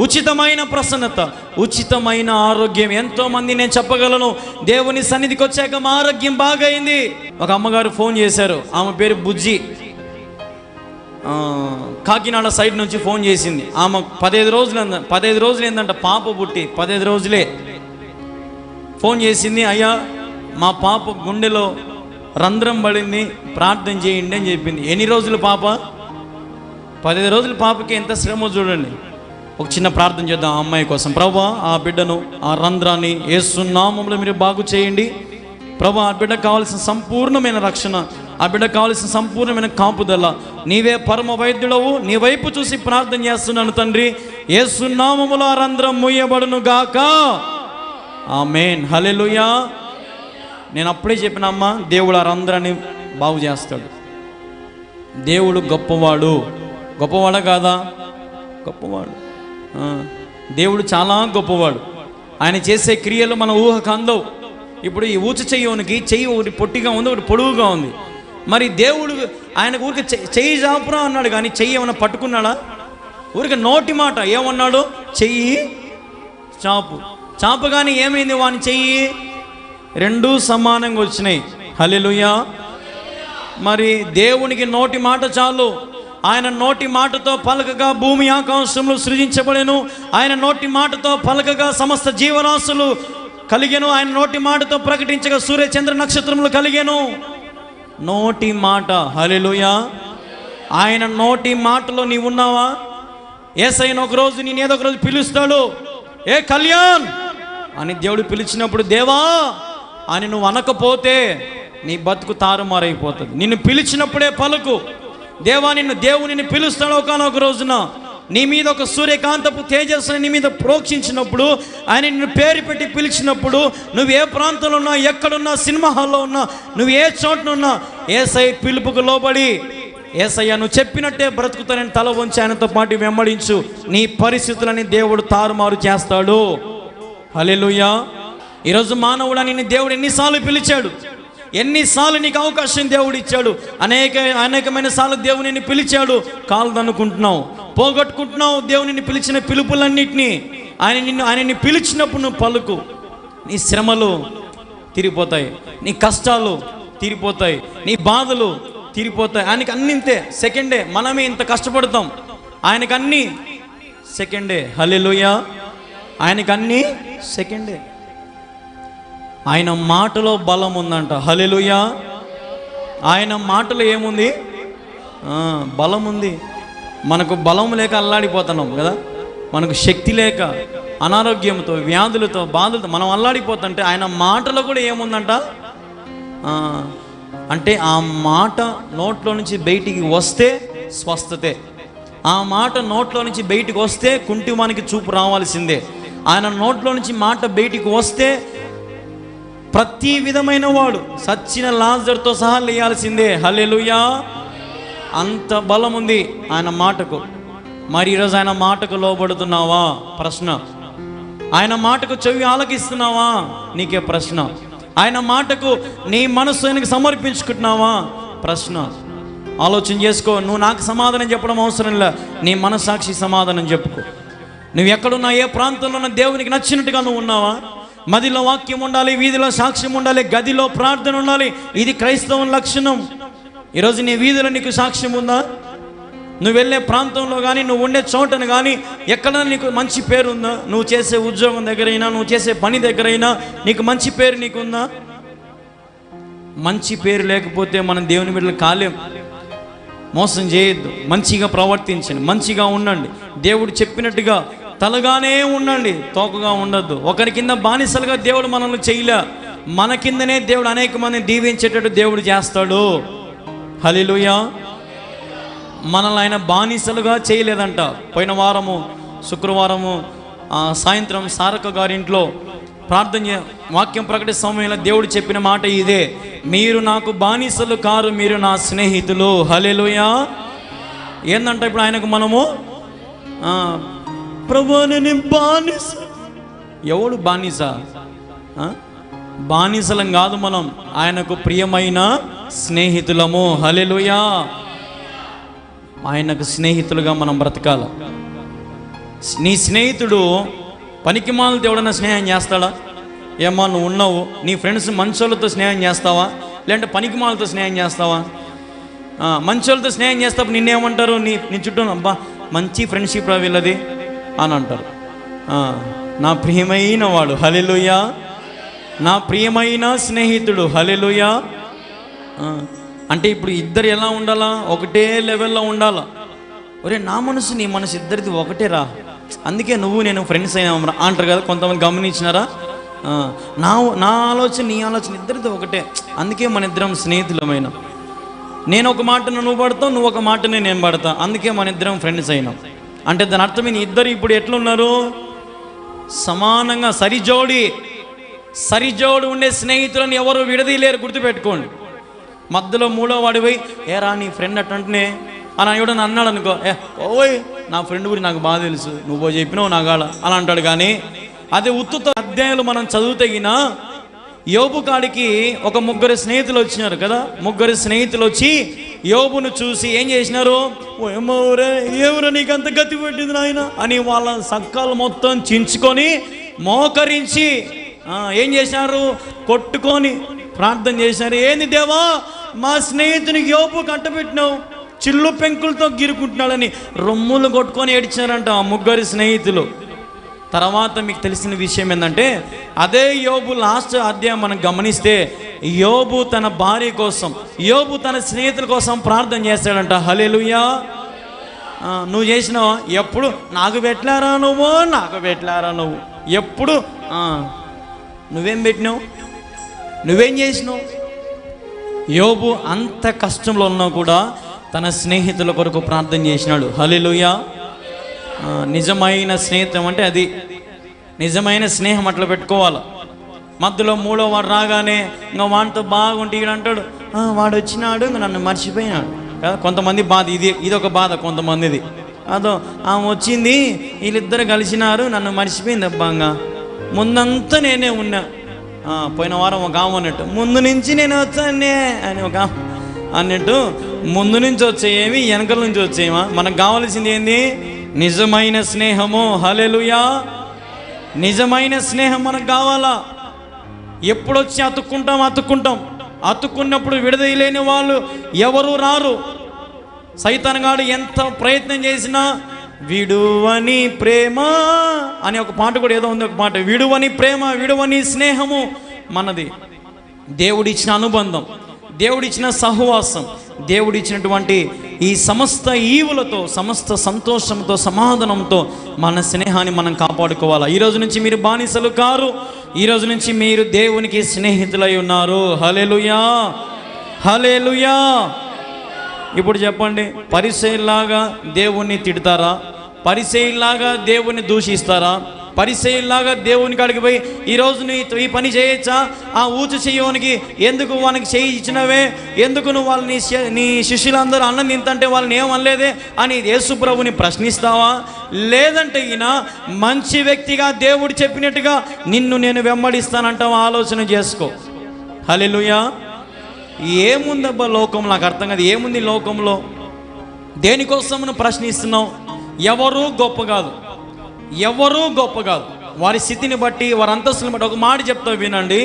ఉచితమైన ప్రసన్నత, ఉచితమైన ఆరోగ్యం. ఎంతోమంది నేను చెప్పగలను, దేవుని సన్నిధికి వచ్చాక మా ఆరోగ్యం బాగా అయింది. ఒక అమ్మగారు ఫోన్ చేశారు. ఆమె పేరు బుజ్జి. కాకినాడ సైడ్ నుంచి ఫోన్ చేసింది. ఆమె 15 రోజులు ఏందంట పాప పుట్టి, 15 రోజులే. ఫోన్ చేసింది, అయ్యా మా పాప గుండెలో రంధ్రం పడింది, ప్రార్థన చేయండి అని చెప్పింది. ఎన్ని రోజులు పాప? 15 రోజుల పాపకి ఎంత శ్రమ చూడండి. ఒక చిన్న ప్రార్థన చేద్దాం ఆ అమ్మాయి కోసం. ప్రభువా, ఆ బిడ్డను, ఆ రంధ్రాన్ని యేసు నామములో మీరు బాగు చేయండి. ప్రభువా, ఆ బిడ్డకు కావాల్సిన సంపూర్ణమైన రక్షణ, ఆ బిడ్డకు కావాల్సిన సంపూర్ణమైన కాపుదల, నీవే పరమ వైద్యుడవు. నీ వైపు చూసి ప్రార్థన చేస్తున్నాను తండ్రి. యేసు నామములో ఆ రంధ్రం మూయబడును గాక. ఆమేన్, హల్లెలూయా. నేను అప్పుడే చెప్పిన అమ్మ, దేవుడు ఆ రంధ్రాన్ని బాగు చేస్తాడు. దేవుడు గొప్పవాడు. గొప్పవాడా కాదా? గొప్పవాడు. దేవుడు చాలా గొప్పవాడు. ఆయన చేసే క్రియలు మన ఊహకు అందవు. ఇప్పుడు ఈ ఊచ చెయ్యోనికి చెయ్యి ఒకటి పొట్టిగా ఉంది, ఒకటి పొడువుగా ఉంది. మరి దేవుడు ఆయన ఊరికి చెయ్యి చాపురా అన్నాడు, కానీ చెయ్యి ఏమైనా పట్టుకున్నాడా? ఊరికి నోటి మాట ఏమన్నాడు? చెయ్యి చాపు. చాపగానే ఏమైంది? వాని చెయ్యి రెండూ సమానంగా వచ్చినాయి. హల్లెలూయా. మరి దేవునికి నోటి మాట చాలు. ఆయన నోటి మాటతో పలకగా భూమి ఆకాశంలో సృజించబడెను. ఆయన నోటి మాటతో పలకగా సమస్త జీవరాశులు కలిగెను. ఆయన నోటి మాటతో ప్రకటించగా సూర్య చంద్ర నక్షత్రములు కలిగెను. నోటి మాట. హల్లెలూయా. ఆయన నోటి మాటలో నీవు ఉన్నావా? యేసయ్యను ఒకరోజు నేను ఏదో ఒక రోజు పిలుస్తాడు, ఏ కళ్యాణ్ అని దేవుడు పిలిచినప్పుడు, దేవా అని నువ్వు అనకపోతే నీ బతుకు తారుమారైపోతుంది. నిన్ను పిలిచినప్పుడే పలుకు. దేవా, దేవునిని పిలుస్తాడు. ఒకనొక రోజున నీ మీద ఒక సూర్యకాంతపు తేజస్సుని నీ మీద ప్రోక్షించినప్పుడు, ఆయన నిన్ను పేరు పెట్టి పిలిచినప్పుడు, నువ్వు ఏ ప్రాంతంలో ఉన్నా, ఎక్కడున్నా, సినిమా హాల్లో ఉన్నా, నువ్వు ఏ చోటనున్నా, యేసయ్య పిలుపుకు లోబడి, యేసయ్య నువ్వు చెప్పినట్టే బ్రతుకుతానని తల వంచి ఆయనతో పాటు వెంబడించు. నీ పరిస్థితులని దేవుడు తారుమారు చేస్తాడు. హల్లెలూయా. ఈరోజు మానవుడు నిన్ను దేవుడు ఎన్నిసార్లు పిలిచాడు, ఎన్నిసార్లు నీకు అవకాశం దేవుడు ఇచ్చాడు. అనేకమైన సార్లు దేవుని పిలిచాడు, కాలు దన్నుకుంటున్నావు, పోగొట్టుకుంటున్నావు దేవునిని పిలిచిన పిలుపులన్నింటినీ. ఆయనని పిలిచినప్పుడు నువ్వు పలుకు. నీ శ్రమలు తీరిపోతాయి, నీ కష్టాలు తీరిపోతాయి, నీ బాధలు తీరిపోతాయి. ఆయనకి అన్ని ఇంతే, సెకండే. మనమే ఇంత కష్టపడతాం, ఆయనకు అన్నీ సెకండే. హల్లెలూయా. ఆయనకు అన్నీ సెకండే. ఆయన మాటలో బలం ఉందంట. హల్లెలూయా. ఆయన మాటలో ఏముంది? బలం ఉంది. మనకు బలం లేక అల్లాడిపోతున్నాం కదా, మనకు శక్తి లేక, అనారోగ్యంతో, వ్యాధులతో, బాధలతో మనం అల్లాడిపోతుంటే ఆయన మాటలో కూడా ఏముందంట అంటే ఆ మాట నోట్లో నుంచి బయటికి వస్తే స్వస్థతే. ఆ మాట నోట్లో నుంచి బయటికి వస్తే కుంటివానికి చూపు రావాల్సిందే. ఆయన నోట్లో నుంచి మాట బయటికి వస్తే ప్రతి విధమైన వాడు సచ్చిన లాజరుతో సహా లేయాల్సిందే. హల్లెలూయా. అంత బలం ఉంది ఆయన మాటకు. మరి ఈరోజు ఆయన మాటకు లోబడుతున్నావా? ప్రశ్న. ఆయన మాటకు చెవి ఆలకిస్తున్నావా? నీకే ప్రశ్న. ఆయన మాటకు నీ మనస్సు ఆయనకు సమర్పించుకుంటున్నావా? ప్రశ్న. ఆలోచన చేసుకో. నువ్వు నాకు సమాధానం చెప్పడం అవసరం లే, నీ మనస్సాక్షి సమాధానం చెప్పుకో. నువ్వు ఎక్కడున్నా, ఏ ప్రాంతంలో ఉన్న దేవునికి నచ్చినట్టుగా నువ్వు ఉన్నావా? మదిలో వాక్యం ఉండాలి, వీధిలో సాక్ష్యం ఉండాలి, గదిలో ప్రార్థన ఉండాలి. ఇది క్రైస్తవ లక్షణం. ఈరోజు నీ వీధిలో నీకు సాక్ష్యం ఉందా? నువ్వు వెళ్ళే ప్రాంతంలో కానీ, నువ్వు ఉండే చోటను కానీ, ఎక్కడ నీకు మంచి పేరు ఉందా? నువ్వు చేసే ఉద్యోగం దగ్గరైనా, నువ్వు చేసే పని దగ్గరైనా నీకు మంచి పేరు నీకుందా? మంచి పేరు లేకపోతే మనం దేవుని బిడ్డలు కాలేం. మోసం చేయొద్దు, మంచిగా ప్రవర్తించండి, మంచిగా ఉండండి, దేవుడు చెప్పినట్టుగా తలగానే ఉండండి, తోకగా ఉండద్దు. ఒకరి కింద బానిసలుగా దేవుడు మనల్ని చేయలే, మన కిందనే దేవుడు అనేక మందిని దీవించేటట్టు దేవుడు చేస్తాడు. హల్లెలూయా. మనల్ని ఆయన బానిసలుగా చేయలేదంట. పోయిన వారము శుక్రవారము సాయంత్రం సారక గారింట్లో ప్రార్థన వాక్యం ప్రకటించే సమయంలో దేవుడు చెప్పిన మాట ఇదే, మీరు నాకు బానిసలు కారు, మీరు నా స్నేహితులు. హల్లెలూయా. ఏందంట ఇప్పుడు ఆయనకు మనము ప్రభువా నేను బానిస. ఎవడు బానిస? బానిసలం కాదు, మనం ఆయనకు ప్రియమైన స్నేహితులము. హల్లెలూయా. ఆయనకు స్నేహితులుగా మనం బ్రతకాల. నీ స్నేహితుడు పనికిమాలతో ఎవడన్నా స్నేహం చేస్తాడా? ఏమో నువ్వు ఉన్నావు, నీ ఫ్రెండ్స్ మంచోళ్ళతో స్నేహం చేస్తావా, లేదంటే పనికిమాలతో స్నేహం చేస్తావా? మంచోళ్ళతో స్నేహం చేస్తావు, నిన్నేమంటారు? నీ చుట్టూ అబ్బా మంచి ఫ్రెండ్షిప్ రా వీళ్ళది అని అంటారు. నా ప్రియమైన వాడు. హల్లెలూయా. నా ప్రియమైన స్నేహితుడు. హల్లెలూయా. అంటే ఇప్పుడు ఇద్దరు ఎలా ఉండాలా? ఒకటే లెవెల్లో ఉండాలా. ఒరే నా మనసు నీ మనసు ఇద్దరిది ఒకటే రా, అందుకే నువ్వు నేను ఫ్రెండ్స్ అయినా అంటారు కదా కొంతమంది, గమనించినారా? నా ఆలోచన నీ ఆలోచన ఇద్దరిది ఒకటే, అందుకే మన ఇద్దరం స్నేహితులమైన. నేను ఒక మాటను నువ్వు పడతావు, నువ్వు ఒక మాటనే నేను పడతా, అందుకే మన ఇద్దరం ఫ్రెండ్స్ అయినాం. అంటే దాని అర్థం ఇద్దరు ఇప్పుడు ఎట్లున్నారు? సమానంగా సరిజోడు ఉండే స్నేహితులను ఎవరు విడదీయలేరు, గుర్తుపెట్టుకోండి. మధ్యలో మూడో వాడి పోయి ఏరా నీ ఫ్రెండ్ అట్టంటనే అని ఎవడని అన్నాడు అనుకో, ఓయ్ నా ఫ్రెండ్ గురించి నాకు బాగా తెలుసు, నువ్వు చెప్పినావు నాగాడ అలా అంటాడు. కానీ అదే ఉత్తుత అధ్యాయాలు మనం చదువుతగిన యోబు కాడికి ఒక ముగ్గురు స్నేహితులు వచ్చినారు కదా. ముగ్గురు స్నేహితులు వచ్చి యోబును చూసి ఏం చేసినారు? ఎవరు నీకు అంత గతి పెట్టింది నాయన అని వాళ్ళ సక్కాలు మొత్తం చించుకొని మోకరించి ఏం చేశారు? కొట్టుకొని ప్రార్థన చేశారు. ఏంది దేవా, మా స్నేహితునికి యోబు కట్టబెట్టినావు, చిల్లు పెంకులతో గిరుకుంటున్నాడని రొమ్ములు కొట్టుకొని ఏడ్చారంట ఆ ముగ్గురు స్నేహితులు. తర్వాత మీకు తెలిసిన విషయం ఏంటంటే, అదే యోబు లాస్ట్ అధ్యాయం మనం గమనిస్తే యోబు తన భార్య కోసం, యోబు తన స్నేహితుల కోసం ప్రార్థన చేస్తాడంట. హల్లెలూయా. నువ్వు చేసినావా? ఎప్పుడు నాకు పెట్టారా నువ్వు ఎప్పుడు నువ్వేం పెట్టినావు? నువ్వేం చేసినావు? యోబు అంత కష్టంలో ఉన్నా కూడా తన స్నేహితుల కొరకు ప్రార్థన చేసినాడు. హల్లెలూయా. నిజమైన స్నేహితం అంటే అది, నిజమైన స్నేహం అట్లా పెట్టుకోవాలి. మధ్యలో మూడో వాడు రాగానే ఇంకా వాడితో బాగుంటే ఈడు అంటాడు వాడు వచ్చినాడు ఇంకా నన్ను మర్చిపోయినాడు కదా. కొంతమంది బాధ ఇది ఒక బాధ కొంతమందిది. అదో ఆమె వచ్చింది, వీళ్ళిద్దరు కలిసినారు, నన్ను మర్చిపోయింది అబ్బాంగా, ముందంతా నేనే ఉన్నా. పోయిన వారం ఒక ఆమె అన్నట్టు ముందు నుంచి నేను వచ్చానే అని ఒక అన్నట్టు, ముందు నుంచి వచ్చేయేమి వెనకల నుంచి వచ్చేయమా? మనకు కావాల్సింది ఏంది? నిజమైన స్నేహము. హల్లెలూయా. నిజమైన స్నేహం మనకు కావాలా. ఎప్పుడొచ్చి అతుక్కున్నప్పుడు విడదీయలేని వాళ్ళు ఎవరు రారు. సైతానుగాడు ఎంత ప్రయత్నం చేసినా విడువని ప్రేమ అని ఒక పాట కూడా ఏదో ఉంది, ఒక పాట, విడువని ప్రేమ విడువని స్నేహము మనది. దేవుడిచ్చిన అనుబంధం, దేవుడిచ్చిన సహవాసం, దేవుడిచ్చినటువంటి ఈ సమస్త ఈవులతో, సమస్త సంతోషంతో, సమాధానంతో మన స్నేహాన్ని మనం కాపాడుకోవాలి. ఈరోజు నుంచి మీరు బానిసలు కారు, ఈరోజు నుంచి మీరు దేవునికి స్నేహితులై ఉన్నారు. హల్లెలూయా, హల్లెలూయా. ఇప్పుడు చెప్పండి, పరిసయ్యుల్లాగా దేవుణ్ణి తిడతారా? పరిసయ్యుల్లాగా దేవుణ్ణి దూషిస్తారా? పరిసయ్యుల్లాగా దేవుని కాడికి పోయి ఈరోజు నువ్వు ఈ పని చేయొచ్చా? ఆ ఊచు చెయ్యోనికి ఎందుకు వానికి చేయి ఇచ్చినవే, ఎందుకు నువ్వు వాళ్ళని నీ శిష్యులందరూ అన్నం తింటే వాళ్ళని ఏమనలేదే అని యేసు ప్రభుని ప్రశ్నిస్తావా? లేదంటే ఈయన మంచి వ్యక్తిగా దేవుడు చెప్పినట్టుగా నిన్ను నేను వెంబడిస్తానంటావా? ఆలోచన చేసుకో. హల్లెలూయా. ఏముందబ్బా లోకంలో? నాకు అర్థం కాదు, ఏముంది లోకంలో? దేనికోసం నువ్వు ప్రశ్నిస్తున్నావు? ఎవరూ గొప్ప కాదు, ఎవరూ గొప్ప కాదు. వారి స్థితిని బట్టి, వారి అంతస్తుని బట్టి ఒక మాట చెప్తా, వినండి,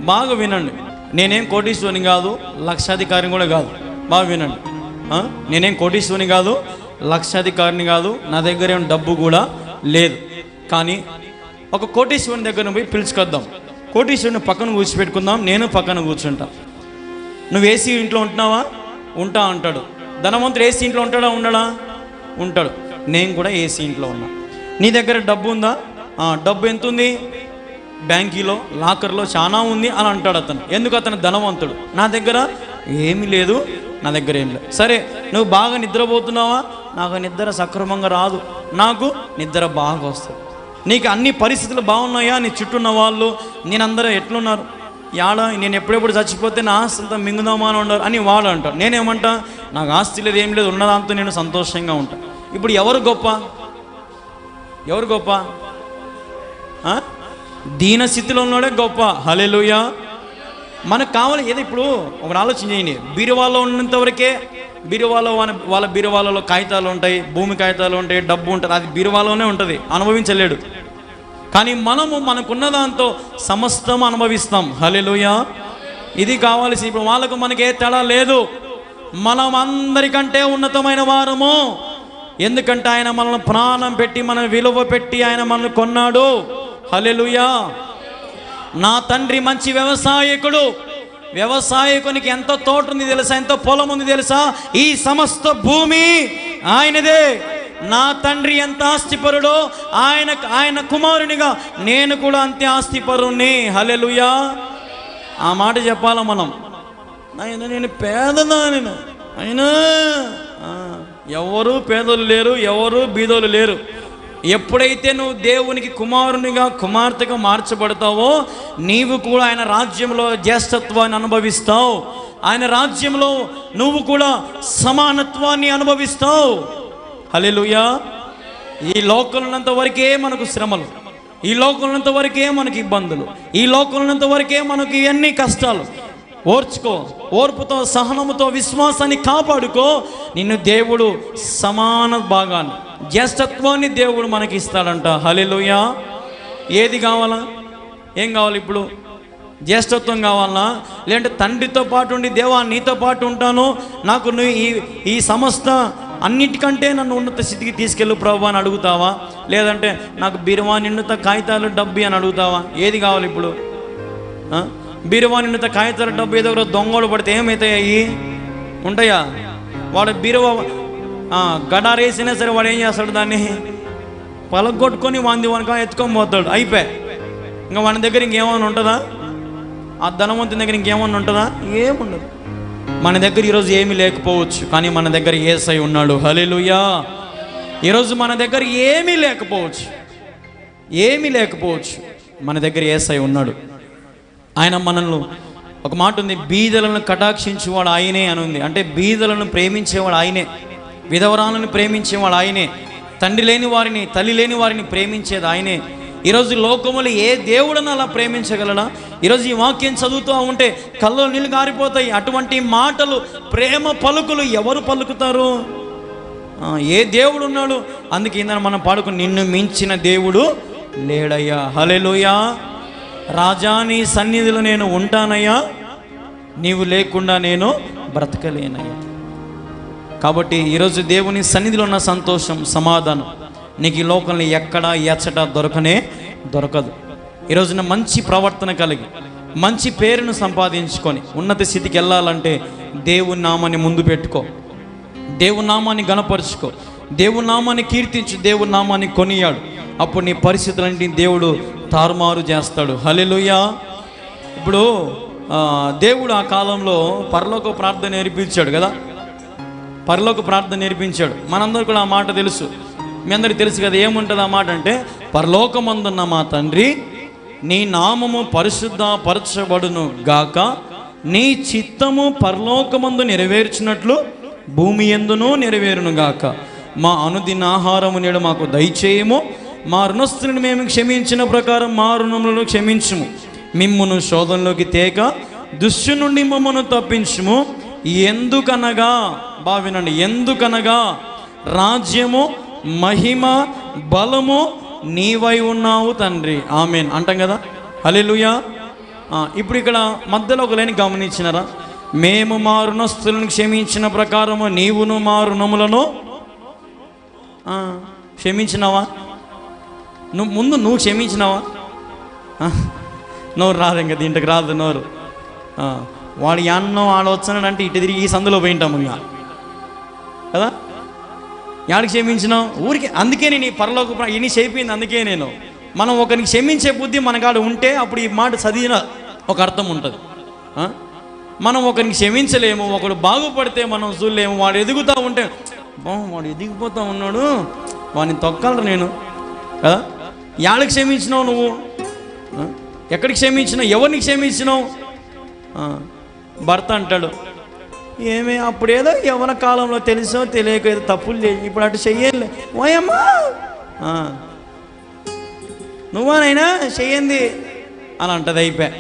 బాగా వినండి. నేనేం కోటీశ్వరుని కాదు, లక్షాధికారిని కూడా కాదు. బాగా వినండి. నేనేం కోటీశ్వరుని కాదు, లక్షాధికారిని కాదు, నా దగ్గర ఏం డబ్బు కూడా లేదు. కానీ ఒక కోటీశ్వరుని దగ్గర పోయి పిలుచుకొద్దాం, కోటీశ్వరుని పక్కన కూర్చోపెట్టుకుందాం, నేను పక్కన కూర్చుంటా. నువ్వు ఏసీ ఇంట్లో ఉంటున్నావా? ఉంటా అంటాడు. ధనవంతుడు ఏసీ ఇంట్లో ఉంటాడా? ఉండడా? ఉంటాడు. నేను కూడా ఏసీ ఇంట్లో ఉన్నా. నీ దగ్గర డబ్బు ఉందా? డబ్బు ఎంత ఉంది? బ్యాంకీలో, లాకర్లో చాలా ఉంది అని అంటాడు అతను. ఎందుకు? అతను ధనవంతుడు. నా దగ్గర ఏమీ లేదు, నా దగ్గర ఏం లేదు. సరే, నువ్వు బాగా నిద్రపోతున్నావా? నాకు నిద్ర సక్రమంగా రాదు, నాకు నిద్ర బాగా వస్తుంది. నీకు అన్ని పరిస్థితులు బాగున్నాయా? నీ చుట్టూ ఉన్న వాళ్ళు, నేనందరూ ఎట్లున్నారు? యాడ నేను ఎప్పుడెప్పుడు చచ్చిపోతే నా ఆస్తి అంతా మింగుదామా అని ఉండరు అని వాడు అంటాడు. నేనేమంటా, నాకు ఆస్తి లేదు, ఏం లేదు, ఉన్నదాంతో నేను సంతోషంగా ఉంటా. ఇప్పుడు ఎవరు గొప్ప? ఎవరు గొప్ప? దీన స్థితిలో ఉన్నాడే గొప్ప. హల్లెలూయా. మనకు కావాలి ఏదో. ఇప్పుడు ఒక ఆలోచన చేయండి, బీరువాలో ఉన్నంత వరకే, బీరువాలో వాళ్ళ బీరువాలలో కాగితాలు ఉంటాయి, భూమి కాగితాలు ఉంటాయి, డబ్బు ఉంటుంది, అది బీరువాలోనే ఉంటుంది, అనుభవించలేడు. కానీ మనకున్న దాంతో సమస్తం అనుభవిస్తాం. హల్లెలూయా. ఇది కావాల్సి. ఇప్పుడు వాళ్ళకు మనకే తేడా లేదు, మనం అందరికంటే ఉన్నతమైన వారము. ఎందుకంటే ఆయన మనల్ని ప్రాణం పెట్టి, మన విలువ పెట్టి ఆయన మనల్ని కొన్నాడు. హల్లెలూయా. నా తండ్రి మంచి వ్యవసాయకుడు, వ్యవసాయకునికి ఎంత తోట ఉంది తెలుసా, ఎంత పొలం ఉంది తెలుసా? ఈ సమస్త భూమి ఆయనదే. నా తండ్రి ఎంత ఆస్తిపరుడో ఆయన కుమారునిగా నేను కూడా అంతే ఆస్తిపరుణ్ణి. హల్లెలూయా. ఆ మాట చెప్పాలా మనం. నేను పేదదానిని, అయినా ఎవరు పేదలు లేరు, ఎవరు బీదోలు లేరు. ఎప్పుడైతే నువ్వు దేవునికి కుమారునిగా కుమార్తెగా మార్చబడతావో నీవు కూడా ఆయన రాజ్యంలో జ్యేష్ఠత్వాన్ని అనుభవిస్తావు. ఆయన రాజ్యంలో నువ్వు కూడా సమానత్వాన్ని అనుభవిస్తావు. హల్లెలూయా. ఈ లోకంలో వరకే మనకు శ్రమలు, ఈ లోకంలో వరకే మనకి ఇబ్బందులు, ఈ లోకంలో వరకే మనకి ఇవన్నీ కష్టాలు. ఓర్చుకో, ఓర్పుతో సహనముతో విశ్వాసాన్ని కాపాడుకో. నిన్ను దేవుడు సమాన భాగాన్ని, జ్యేష్ఠత్వాన్ని దేవుడు మనకి ఇస్తాడంట. హల్లెలూయా. ఏది కావాలా? ఏం కావాలి ఇప్పుడు? జ్యేష్ఠత్వం కావాలన్నా? లేదంటే తండ్రితో పాటు ఉండి దేవా నీతో పాటు ఉంటాను, నాకు నువ్వు ఈ సమస్త అన్నిటికంటే నన్ను ఉన్నత స్థితికి తీసుకెళ్ళు ప్రభు అని అడుగుతావా? లేదంటే నాకు బీరువా నిండుత కాగితాలు డబ్బు అని అడుగుతావా? ఏది కావాలి ఇప్పుడు? బీరువా నిండుత కాగితాలు డబ్బు ఏదో ఒక దొంగలు పడితే ఏమవుతాయి? ఉంటాయా? వాడు బీరువా గడారేసినా సరే వాడు ఏం చేస్తాడు? దాన్ని పలగొట్టుకొని వానికి ఎత్తుకొని పోతాడు. అయిపోయి ఇంకా వాని దగ్గర ఇంకేమన్నా ఉంటుందా? ఆ ధనవంతుని దగ్గర ఇంకేమన్నా ఉంటుందా? ఏముండదు. మన దగ్గర ఈరోజు ఏమీ లేకపోవచ్చు, కానీ మన దగ్గర యేసయ్య ఉన్నాడు. హల్లెలూయా. ఈరోజు మన దగ్గర ఏమీ లేకపోవచ్చు, మన దగ్గర యేసయ్య ఉన్నాడు. ఆయన మనల్ని, ఒక మాట ఉంది, బీదలను కటాక్షించేవాడు ఆయనే అని ఉంది. అంటే బీదలను ప్రేమించేవాడు ఆయనే, విధవరాలను ప్రేమించేవాడు ఆయనే, తండ్రి లేని వారిని తల్లి లేని వారిని ప్రేమించేది ఆయనే. ఈరోజు లోకములు ఏ దేవుడని అలా ప్రేమించగలడా? ఈరోజు ఈ వాక్యం చదువుతూ ఉంటే కళ్ళలో నీళ్ళు గారిపోతాయి. అటువంటి మాటలు, ప్రేమ పలుకులు ఎవరు పలుకుతారు? ఏ దేవుడు ఉన్నాడు? అందుకే ఇందని మనం పాడుకుని, నిన్ను మించిన దేవుడు లేడయ్యా. హల్లెలూయా. రాజా నీ సన్నిధిలో నేను ఉంటానయ్యా, నీవు లేకుండా నేను బ్రతకలేనయ్యా. కాబట్టి ఈరోజు దేవుని సన్నిధిలో ఉన్న సంతోషం, సమాధానం నీకు ఈ లోకంలో ఎక్కడా ఎచ్చట దొరకదు. ఈరోజున మంచి ప్రవర్తన కలిగి మంచి పేరును సంపాదించుకొని ఉన్నత స్థితికి వెళ్ళాలంటే దేవుని నామాన్ని ముందు పెట్టుకో, దేవుని నామాన్ని గణపరుచుకో, దేవుని నామాన్ని కీర్తించు, దేవుని నామాన్ని కొనియాడు. అప్పుడు నీ పరిస్థితులన్నింటినీ దేవుడు తారుమారు చేస్తాడు. హల్లెలూయా. ఇప్పుడు దేవుడు ఆ కాలంలో పరలోక ప్రార్థన నేర్పించాడు కదా, పరలోక ప్రార్థన నేర్పించాడు. మనందరూ కూడా ఆ మాట తెలుసు, మీ అందరికీ తెలుసు కదా. ఏముంటుంది ఆ మాట అంటే, పరలోకమందున్న మా తండ్రి నీ నామము పరిశుద్ధపరచబడును గాక, నీ చిత్తము పరలోకమందు నెరవేర్చినట్లు భూమి యందును నెరవేరును గాక. మా అనుదిన ఆహారము నేడు మాకు దయచేయము, మా రుణస్థులను మేము క్షమించిన ప్రకారం మా రుణములను క్షమించుము, మిమ్మును శోధనలోకి తేక దుష్టు నుండి మమ్మను తప్పించుము. ఎందుకనగా, బావినండి, ఎందుకనగా రాజ్యము మహిమ బలము నీవై ఉన్నావు తండ్రి. ఆమేన్ అంటాం కదా. హల్లెలూయా. ఇప్పుడు ఇక్కడ మధ్యలో ఒక లైన్ గమనించినారా? మేము మా రుణస్థులను క్షమించిన ప్రకారము నీవును మా రుణములను క్షమించినావా? నువ్వు క్షమించినావా? నోరు రాదు, ఇంకా దీంట్లోకి రాదు నోరు. వాడు యాన్నో ఆడవచ్చానంటే ఇటు తిరిగి ఈ సందులో పోయింటాము ఇంకా కదా. యాడికి క్షమించినావు? ఊరికి. అందుకే నేను ఈ పరలోక ఇన్ని చేయింది. అందుకే మనం ఒకరికి క్షమించే బుద్ధి మనకాడ ఉంటే అప్పుడు ఈ మాట చదివిన ఒక అర్థం ఉంటుంది. మనం ఒకరిని క్షమించలేము, ఒకడు బాగుపడితే మనం చూడలేము. వాడు ఎదుగుతూ ఉంటే వాడు ఎదిగిపోతూ ఉన్నాడు, వాడిని తొక్కలరు నేను కదా. యాడికి క్షమించినావు నువ్వు? ఎక్కడికి క్షమించినావు? ఎవరిని క్షమించినావు? భర్త అంటాడు, ఏమే అప్పుడేదో యవ్వన కాలంలో తెలుసో తెలియక ఏదో తప్పులు చేసి ఇప్పుడు అటు చెయ్యలే ఓయమ్మా, నువ్వనైనా చెయ్యండి అని అంటది. అయిపోయా.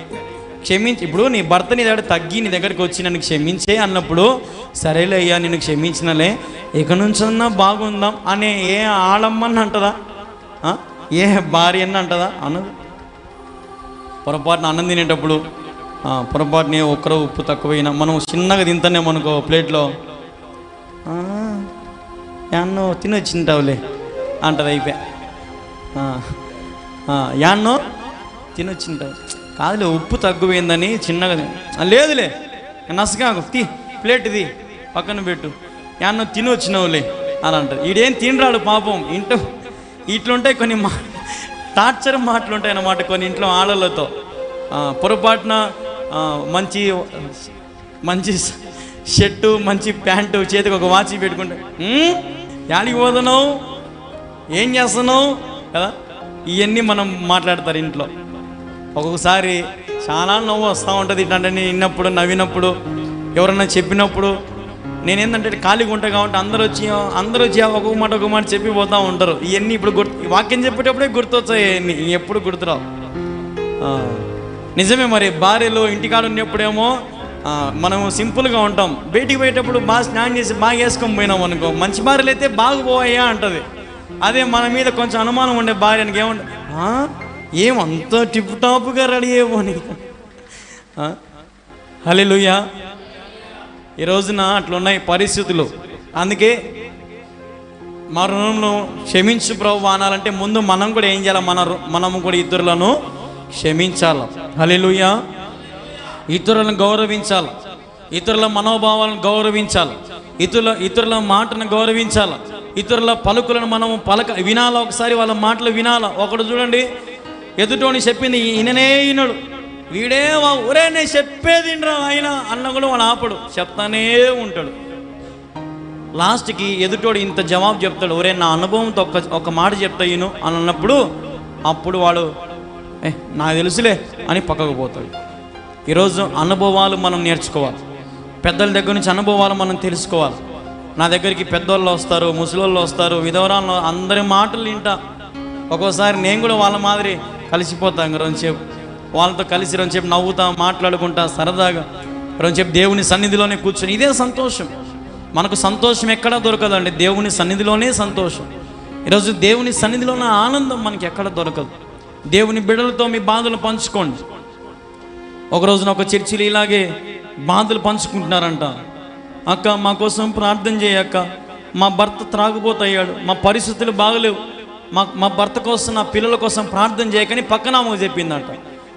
క్షమించి, ఇప్పుడు నీ భర్త నీ దగ్గర తగ్గి నీ దగ్గరికి వచ్చి నన్ను క్షమించే అన్నప్పుడు, సరేలే అయ్యా నిన్ను క్షమించినలే, ఇక నుంచన్నా బాగుందాం అనే ఏ ఆడమ్మని అంటదా? ఏ భార్య అన్న అంటదా? అన్నది. పొరపాటున అన్నం తినేటప్పుడు పొరపాటుని ఒక్కరో ఉప్పు తక్కువైనా మనం చిన్నగా తింటానే మనకు ప్లేట్లో, యాన్నో తినొచ్చింటావులే అంటది. అయిపోయా. యాన్నో తినొచ్చింటావు, కాదులే ఉప్పు తగ్గుపోయిందని చిన్నగా లేదులే నసగాకు తీ ప్లేట్ ఇది పక్కన పెట్టు యాన్న తిని వచ్చినావులే అని అంటారు. ఈడేం తినరాడు పాపం. ఇట్లుంటాయి కొన్ని టార్చర్ మాటలుంటాయి అన్నమాట కొన్ని ఇంట్లో ఆడలతో. పొరపాటున మంచి మంచి షర్టు మంచి ప్యాంటు చేతికి ఒక వాచ్ పెట్టుకుంటే యాడికి పోతున్నావు ఏం చేస్తున్నావు కదా, ఇవన్నీ మనం మాట్లాడతారు ఇంట్లో. ఒక్కొక్కసారి చాలా నవ్వు వస్తూ ఉంటుంది. ఇట్లాంటి విన్నప్పుడు నవ్వినప్పుడు ఎవరన్నా చెప్పినప్పుడు నేనేంటంటే ఖాళీగా ఉంటా కాబట్టి అందరూ వచ్చి ఒక్కొక్క మాట చెప్పి పోతూ ఉంటారు. ఇవన్నీ ఇప్పుడు వాక్యం చెప్పేటప్పుడే గుర్తొచ్చాయి, ఇవన్నీ ఎప్పుడు గుర్తురావు. నిజమే. మరి భార్యలు ఇంటికాడ ఉన్నప్పుడేమో మనం సింపుల్గా ఉంటాం, బయటికి పోయేటప్పుడు బాగా స్నానం చేసి బాగా వేసుకొని పోయినాం అనుకో, మంచి భార్యలు అయితే బాగా పోయా అంటది. అదే మన మీద కొంచెం అనుమానం ఉండే భార్యనికి ఏముంటుంది, ఏమంత టిప్ టాప్గా రెడీ అయ్యేమోని. హల్లెలూయా. ఈ రోజున అట్లున్నాయి పరిస్థితులు. అందుకే మా రుణంను క్షమించు ప్రభు అనాలంటే ముందు మనం కూడా ఏం చేయాలి, మనము కూడా ఇతరులను క్షమించాలి. హల్లెలూయా. ఇతరులను గౌరవించాలి, ఇతరుల మనోభావాలను గౌరవించాలి, ఇతరుల మాటను గౌరవించాలి, ఇతరుల పలుకులను మనము వినాలా, ఒకసారి వాళ్ళ మాటలు వినాలా. ఒకడు చూడండి ఎదుటోని చెప్పింది ఈయనడు, వీడే ఒరే నేను చెప్పేది ఆయన అన్న కూడా వాడు ఆపడు, చెప్తానే ఉంటాడు. లాస్ట్కి ఎదుటోడు ఇంత జవాబు చెప్తాడు, ఒరే నా అనుభవంతో ఒక మాట చెప్తా ఈయను అని అన్నప్పుడు అప్పుడు వాడు నాకు తెలుసులే అని పక్కకు పోతాడు. ఈరోజు అనుభవాలు మనం నేర్చుకోవాలి, పెద్దల దగ్గర నుంచి అనుభవాలు మనం తెలుసుకోవాలి. నా దగ్గరికి పెద్దోళ్ళు వస్తారు, ముసలోళ్ళు వస్తారు, విధవరాళ్ళు, అందరి మాటలు వింటా. ఒక్కోసారి నేను కూడా వాళ్ళ మాదిరి కలిసిపోతాను. రెండుసేపు వాళ్ళతో కలిసి రెండుసేపు నవ్వుతా, మాట్లాడుకుంటా, సరదాగా రెండుసేపు దేవుని సన్నిధిలోనే కూర్చొని, ఇదే సంతోషం. మనకు సంతోషం ఎక్కడా దొరకదండి, దేవుని సన్నిధిలోనే సంతోషం. ఈరోజు దేవుని సన్నిధిలోనే ఆనందం మనకి ఎక్కడ దొరకదు. దేవుని బిడ్డలతో మీ బాధలు పంచుకోండి. ఒక రోజున ఒక చర్చిలో ఇలాగే బాధలు పంచుకుంటున్నారంట. అక్క మా కోసం ప్రార్థన చేయక్క, మా భర్త త్రాగుబోతయ్యాడు, మా పరిస్థితులు బాగలేవు, మా భర్త కోసం నా పిల్లల కోసం ప్రార్థన చేయకని పక్కనామకు చెప్పిందంట.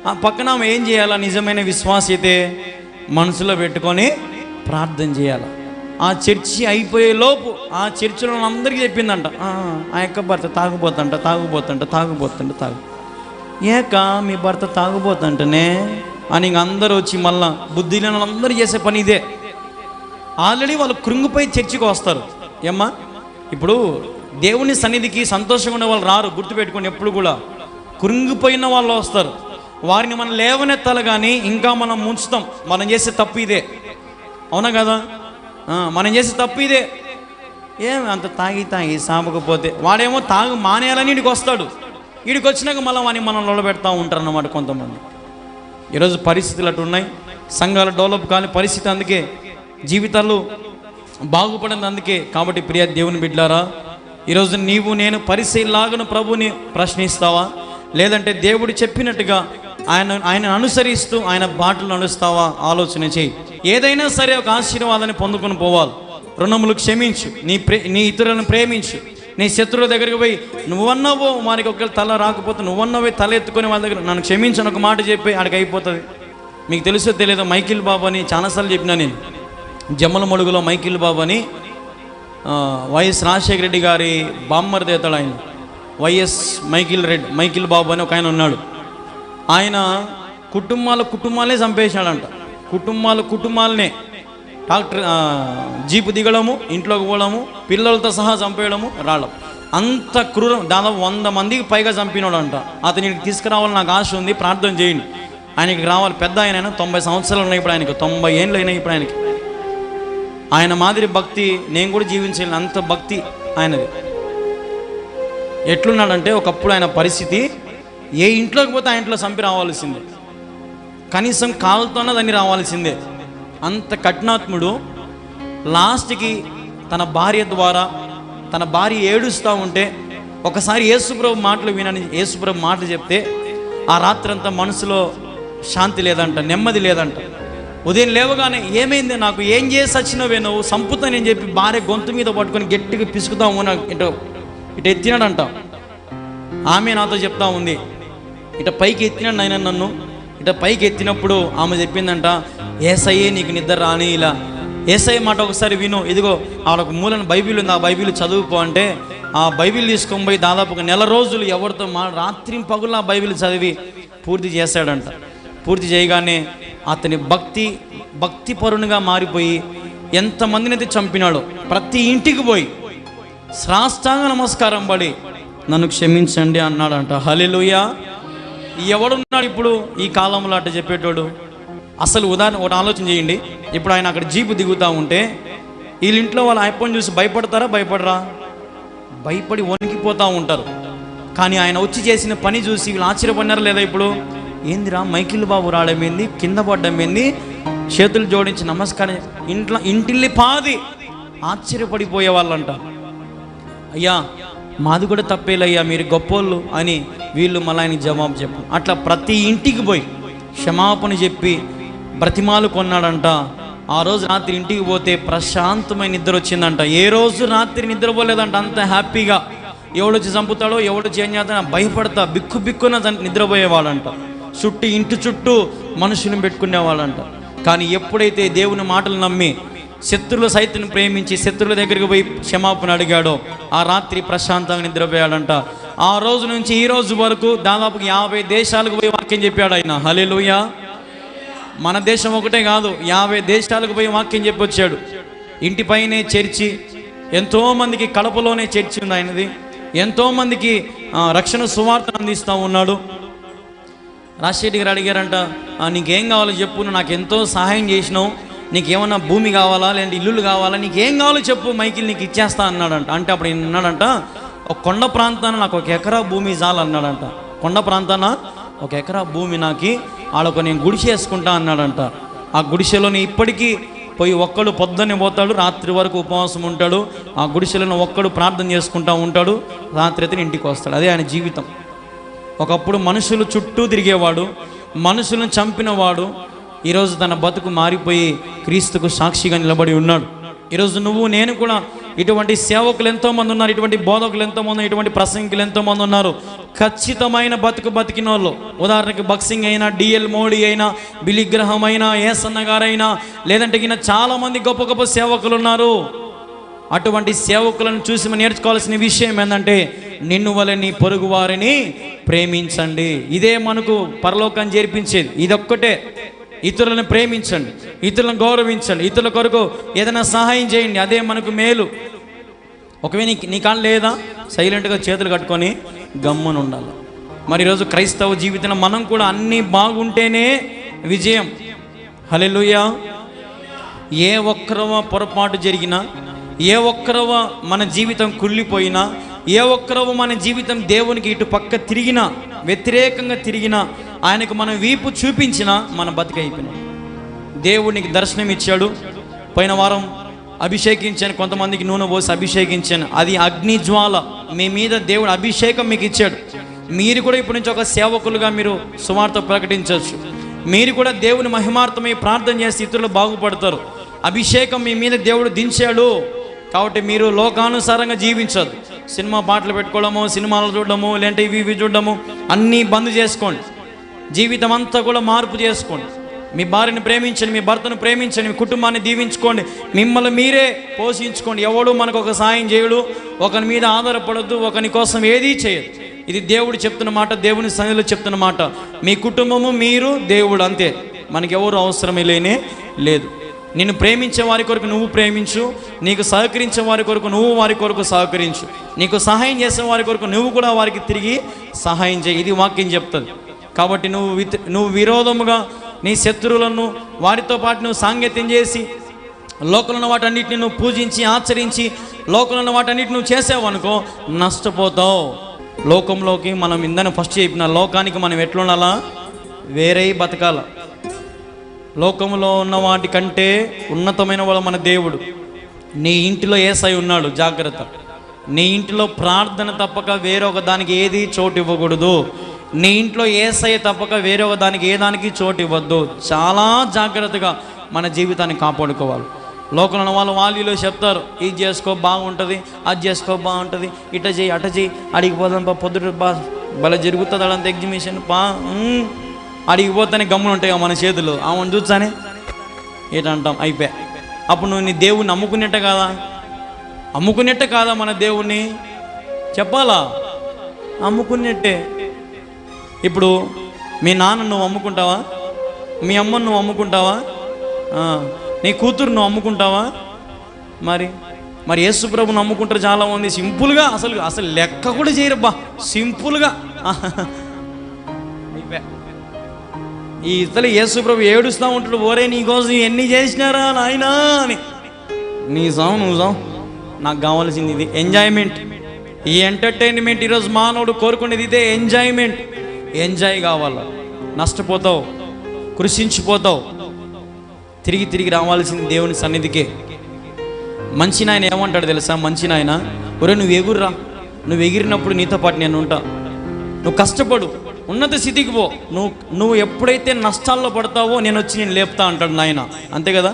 ఆ పక్కనామ ఏం చేయాలా, నిజమైన విశ్వాసి అయితే మనసులో పెట్టుకొని ప్రార్థన చేయాలి. ఆ చర్చి అయిపోయే లోపు ఆ చర్చిలో అందరికీ చెప్పిందంట, ఆ యొక్క భర్త తాగుబోతంట. ఏక మీ భర్త తాగుబోతంటనే అని ఇంక అందరూ వచ్చి మళ్ళా బుద్ధి లేని వాళ్ళందరూ చేసే పని ఇదే. ఆల్రెడీ వాళ్ళు కృంగిపోయి చర్చికి వస్తారు. ఏమ్మా ఇప్పుడు దేవుని సన్నిధికి సంతోషంగా ఉండే వాళ్ళు రారు, గుర్తుపెట్టుకోండి. ఎప్పుడు కూడా కృంగిపోయిన వాళ్ళు వస్తారు. వారిని మనం లేవనెత్తాలి, కానీ ఇంకా మనం ముంచుతాం. మనం చేసే తప్పు ఇదే, అవునా కదా? మనం చేసే తప్పు ఇదే. ఏమి అంత తాగి సాపకపోతే వాడేమో తాగు మానేయాలని వీడికి వస్తాడు. వీడికి వచ్చినాక మళ్ళీ వాడిని మనం నిలబెడతా ఉంటారు అన్నమాట కొంతమంది. ఈరోజు పరిస్థితులు అటు ఉన్నాయి. సంఘాలు డెవలప్ కాని పరిస్థితి, అందుకే జీవితాలు బాగుపడింది అందుకే. కాబట్టి ప్రియ దేవుని బిడ్డలారా, ఈరోజు నీవు నేను పరిశీలిలాగను ప్రభుని ప్రశ్నిస్తావా, లేదంటే దేవుడు చెప్పినట్టుగా ఆయన అనుసరిస్తూ ఆయన బాటలు నడుస్తావా? ఆలోచన చేయి. ఏదైనా సరే ఒక ఆశీర్వాదాన్ని పొందుకొని పోవాలి. రుణములు క్షమించు, నీ ఇతరులను ప్రేమించు. నీ శత్రువుల దగ్గరికి పోయి నువ్వన్నావో వారికి ఒకవేళ తల రాకపోతే నువ్వన్నవే తల ఎత్తుకొని వాళ్ళ దగ్గర నన్ను క్షమించని ఒక మాట చెప్పి ఆడికి అయిపోతుంది. మీకు తెలుసో తెలియదో, మైకిల్ బాబు అని చాలాసార్లు చెప్పినా నేను. జమ్మలమడుగులో మైకిల్ బాబు అని వైఎస్ రాజశేఖర రెడ్డి గారి బామ్మర్ది అవుతాడు ఆయన. వైఎస్ మైకిల్ బాబు అని ఒక ఆయన ఉన్నాడు. ఆయన కుటుంబాలే చంపేశాడంట. కుటుంబాలనే డాక్టర్ జీపు దిగడము, ఇంట్లోకి పోవడము, పిల్లలతో సహా చంపేయడము, రావడం, అంత క్రూరం. దాదాపు 100 మందికి పైగా చంపినాడు అంట. అతనికి తీసుకురావాలని నాకు ఆశ ఉంది, ప్రార్థన చేయండి. ఆయనకి రావాలి. పెద్ద ఆయన 90 సంవత్సరాలు ఉన్నాయి ఇప్పుడు ఆయనకి, 90 ఏళ్ళు అయినాయి ఇప్పుడు ఆయనకి. ఆయన మాదిరి భక్తి నేను కూడా జీవించాలి, అంత భక్తి ఆయనది. ఎట్లున్నాడంటే ఒకప్పుడు ఆయన పరిస్థితి, ఏ ఇంట్లోకి పోతే ఆ ఇంట్లో చంపి రావాల్సిందే, కనీసం కాలుతోనే దాన్ని రావాల్సిందే. అంత కఠినాత్ముడు. లాస్ట్కి తన భార్య ద్వారా, తన భార్య ఏడుస్తూ ఉంటే ఒకసారి యేసుప్రభు మాటలు వినని యేసుప్రభు మాటలు చెప్తే ఆ రాత్రి అంతా మనసులో శాంతి లేదంట, నెమ్మది లేదంట. ఉదయం లేవగానే ఏమైంది, నాకు ఏం చేసి వచ్చినవే నువ్వు, సంపుతానని చెప్పి భార్య గొంతు మీద పట్టుకొని గట్టిగా పిసుకుతాము, ఇటు ఎత్తినాడంట. ఆమె నాతో చెప్తా ఉంది, ఇట పైకి ఎత్తినాడు ఆయన నన్ను, ఇట పైకి ఎత్తినప్పుడు ఆమె చెప్పిందంట, యేసయ్యే నీకు నిద్ర రాని ఇలా. యేసయ్య మాట ఒకసారి విను, ఇదిగో ఆవిడకు మూలన బైబిల్ ఉంది, ఆ బైబిల్ చదువుకో అంటే ఆ బైబిల్ తీసుకొని పోయి దాదాపు ఒక నెల రోజులు ఎవరితో రాత్రి పగులు ఆ బైబిల్ చదివి పూర్తి చేశాడంట. పూర్తి చేయగానే అతని భక్తి పరునిగా మారిపోయి ఎంతమందిని అయితే చంపినాడో ప్రతి ఇంటికి పోయి సాష్టాంగ నమస్కారం పడి నన్ను క్షమించండి అన్నాడంట. హల్లెలూయా. ఎవడున్నాడు ఇప్పుడు ఈ కాలంలో అట్ట చెప్పేటోడు? అసలు ఉదాహరణ ఒకటి ఆలోచన చేయండి. ఇప్పుడు ఆయన అక్కడ జీపు దిగుతూ ఉంటే వీళ్ళ ఇంట్లో వాళ్ళ అయ్యప్పని చూసి భయపడతారా? భయపడరా? భయపడి వణికిపోతూ ఉంటారు. కానీ ఆయన వచ్చి చేసిన పని చూసి వీళ్ళు ఆశ్చర్యపడినారా లేదా? ఇప్పుడు ఏందిరా మైకిల్ బాబు రావడమేంది, కింద పడ్డమేంది, చేతులు జోడించి నమస్కారం, ఇంటిల్లి పాది ఆశ్చర్యపడిపోయే వాళ్ళంట. అయ్యా మాది కూడా తప్పేలయ్యా, మీరు గొప్పోళ్ళు అని వీళ్ళు మళ్ళీ ఆయనకి జవాబు చెప్పు. అట్లా ప్రతి ఇంటికి పోయి క్షమాపణ చెప్పి బ్రతిమాలు కొన్నాడంట. ఆ రోజు రాత్రి ఇంటికి పోతే ప్రశాంతమైన నిద్ర వచ్చిందంట. ఏ రోజు రాత్రి నిద్రపోలేదంట, అంత హ్యాపీగా. ఎవడొచ్చి చంపుతాడో ఎవడొచ్చి ఏం చేస్తాడో భయపడతా బిక్కున నిద్రపోయేవాడంట. ఇంటి చుట్టూ మనుషులను పెట్టుకునేవాళ్ళంట. కానీ ఎప్పుడైతే దేవుని మాటలు నమ్మి శత్రువుల సైతం ప్రేమించి శత్రువుల దగ్గరికి పోయి క్షమాపణ అడిగాడో ఆ రాత్రి ప్రశాంతంగా నిద్రపోయాడంట. ఆ రోజు నుంచి ఈ రోజు వరకు దాదాపు 50 దేశాలకు పోయి వాక్యం చెప్పాడు ఆయన. హల్లెలూయా. మన దేశం ఒకటే కాదు, 50 దేశాలకు పోయి వాక్యం చెప్పొచ్చాడు. ఇంటిపైనే చర్చి, ఎంతోమందికి కడపలోనే చర్చి ఉంది ఆయనది. ఎంతోమందికి రక్షణ సువార్తను అందిస్తూ ఉన్నాడు. రాజశేఖర్ గారు అడిగారంట, నీకేం కావాలో చెప్పు, నువ్వు నాకు ఎంతో సహాయం చేసినావు, నీకేమన్నా భూమి కావాలా లేదంటే ఇల్లులు కావాలా, నీకేం కావాలో చెప్పు, మైకిల్ నీకు ఇచ్చేస్తా అన్నాడంట. అంటే అప్పుడు అన్నాడంట, ఒక కొండ ప్రాంతాన నాకు 1 ఎకరా భూమి చాలు అన్నాడంట. కొండ ప్రాంతాన 1 ఎకరా భూమి నాకి, ఆడొక నేను గుడిసె వేసుకుంటా అన్నాడంట. ఆ గుడిసెలోని ఇప్పటికీ పోయి ఒక్కడు పొద్దున్నే పోతాడు, రాత్రి వరకు ఉపవాసం ఉంటాడు. ఆ గుడిసెలను ఒక్కడు ప్రార్థన చేసుకుంటూ ఉంటాడు, రాత్రి అయితే ఇంటికి వస్తాడు. అదే ఆయన జీవితం. ఒకప్పుడు మనుషులు చుట్టూ తిరిగేవాడు, మనుషులను చంపినవాడు. ఈరోజు తన బతుకు మారిపోయి క్రీస్తుకు సాక్షిగా నిలబడి ఉన్నాడు. ఈరోజు నువ్వు నేను కూడా ఇటువంటి సేవకులు ఎంతోమంది ఉన్నారు, ఇటువంటి బోధకులు ఎంతోమంది ఉన్నారు, ఇటువంటి ప్రసంగికులు ఎంతోమంది ఉన్నారు. ఖచ్చితమైన బతికిన వాళ్ళు. ఉదాహరణకి బక్సింగ్ అయినా, డిఎల్ మోడీ అయినా, బిలి గ్రహం అయినా, ఏసన్న గారైనా, లేదంటే ఈయన చాలామంది గొప్ప గొప్ప సేవకులు ఉన్నారు. అటువంటి సేవకులను చూసి మనం నేర్చుకోవాల్సిన విషయం ఏంటంటే, నిన్ను వలె నీ పొరుగు వారిని ప్రేమించండి. ఇదే మనకు పరలోకాన్ని చేర్పించేది. ఇదొక్కటే. ఇతరులను ప్రేమించండి, ఇతరులను గౌరవించండి, ఇతరుల కొరకు ఏదైనా సహాయం చేయండి, అదే మనకు మేలు. ఒకవేళ నీ కాళ్ళు లేదా, సైలెంట్గా చేతులు కట్టుకొని గమ్మున ఉండాలి. మరి ఈరోజు క్రైస్తవ జీవితంలో మనం కూడా అన్నీ బాగుంటేనే విజయం. హల్లెలూయా. ఏ ఒక్కరవ పొరపాటు జరిగినా, ఏ ఒక్కరవ మన జీవితం కుళ్ళిపోయినా, ఏ ఒక్కరవ మన జీవితం దేవునికి ఇటు పక్క తిరిగినా, వ్యతిరేకంగా తిరిగినా, ఆయనకు మనం వీపు చూపించినా మన బతికైపోయినా. దేవునికి దర్శనం ఇచ్చాడు. పోయిన వారం అభిషేకించాను, కొంతమందికి నూనె పోసి అభిషేకించాను. అది అగ్ని జ్వాల. మీ మీద దేవుడు అభిషేకం మీకు ఇచ్చాడు. మీరు కూడా ఇప్పటి నుంచి ఒక సేవకులుగా మీరు సువార్త ప్రకటించవచ్చు. మీరు కూడా దేవుని మహిమార్థమై ప్రార్థన చేసి ఇతరులు బాగుపడతారు. అభిషేకం మీ మీద దేవుడు దించాడు. కాబట్టి మీరు లోకానుసారంగా జీవించదు. సినిమా పాటలు పెట్టుకోవడము, సినిమాలు చూడడము, లేదంటే ఇవి చూడడము అన్నీ బంద్ చేసుకోండి. జీవితం అంతా కూడా మార్పు చేసుకోండి. మీ భార్యను ప్రేమించండి, మీ భర్తను ప్రేమించండి, మీ కుటుంబాన్ని దీవించుకోండి, మిమ్మల్ని మీరే పోషించుకోండి. ఎవడు మనకు ఒక సాయం చేయడు, ఒకరి మీద ఆధారపడద్దు, ఒకరి కోసం ఏదీ చేయదు. ఇది దేవుడు చెప్తున్న మాట, దేవుని సన్నిధిలో చెప్తున్న మాట. మీ కుటుంబము, మీరు, దేవుడు, అంతే. మనకి ఎవరు అవసరమే లేనే లేదు. నిన్ను ప్రేమించే వారి కొరకు నువ్వు ప్రేమించు, నీకు సహకరించే వారి కొరకు నువ్వు వారి కొరకు సహకరించు, నీకు సహాయం చేసే వారి కొరకు నువ్వు కూడా వారికి తిరిగి సహాయం చేయి. ఇది వాక్యం చెప్తుంది. కాబట్టి నువ్వు విరోధముగా నీ శత్రువులను వారితో పాటు నువ్వు సాంగత్యం చేసి లోకంలో ఉన్న వాటన్నిటిని నువ్వు పూజించి ఆచరించి లోకంలో ఉన్న వాటన్నిటిని నువ్వు చేసావనుకో నష్టపోతావు. లోకంలోకి మనం ఇందని ఫస్ట్ చెప్పిన లోకానికి మనం ఎట్లుండాలా? వేరే బతకాల. లోకంలో ఉన్న వాటి కంటే ఉన్నతమైన వాడు మన దేవుడు. నీ ఇంటిలో యేసయ్య ఉన్నాడు, జాగ్రత్త. నీ ఇంటిలో ప్రార్థన తప్పక వేరొక దానికి ఏది చోటు ఇవ్వకూడదు. నీ ఇంట్లో యేసయ్య తప్పక వేరొక దానికి ఏ దానికి చోటు ఇవ్వద్దు. చాలా జాగ్రత్తగా మన జీవితాన్ని కాపాడుకోవాలి. లోకంలో వాళ్ళు చెప్తారు, ఇది చేసుకో బాగుంటుంది, అది చేసుకో బాగుంటుంది, ఇట చేయి అట చేయి, అడిగిపోదాం పొద్దుట భలే జరుగుతుంది అడంత ఎగ్జిబిషన్ అడిగి పోతానే గమ్మున ఉంటాయి మన చేతులు, ఆమెను చూసానే ఏంటంటాం, అయిపోయా. అప్పుడు నువ్వు నీ దేవుణ్ణి అమ్ముకునేట్టే కాదా? అమ్ముకునేట్టే కాదా మన దేవుణ్ణి? చెప్పాలా? అమ్ముకునేట్టే. ఇప్పుడు మీ నాన్న నువ్వు అమ్ముకుంటావా? మీ అమ్మను నువ్వు అమ్ముకుంటావా? నీ కూతురు నువ్వు అమ్ముకుంటావా? మరి యేసు ప్రభుని నమ్ముకుంటారు చాలామంది సింపుల్గా, అసలు లెక్క కూడా చేయరబ్బా, సింపుల్గా. ఈ ఇతలు యేసు ప్రభు ఏడుస్తూ ఉంటాడు, ఓరే నీకోసం ఎన్ని చేసినారా నాయనా అని. నీ సావు నువ్వు సావు, నాకు కావాల్సింది ఇది ఎంజాయ్మెంట్. ఈ ఎంటర్టైన్మెంట్ ఈరోజు మానవుడు కోరుకునేది ఇదే, ఎంజాయ్మెంట్. ఎంజాయ్ కావాలా? నష్టపోతావు, కృషించిపోతావు. తిరిగి రావాల్సింది దేవుని సన్నిధికే. మంచి నాయన ఏమంటాడు తెలుసా? మంచి నాయన, ఒరే నువ్వు ఎగురురా, నువ్వు ఎగిరినప్పుడు నీతో పాటు నేను ఉంటా. నువ్వు కష్టపడు, ఉన్నత స్థితికి పో. నువ్వు ఎప్పుడైతే నష్టాల్లో పడతావో నేను వచ్చి నేను లేపుతా అంటాడు నాయన. అంతే కదా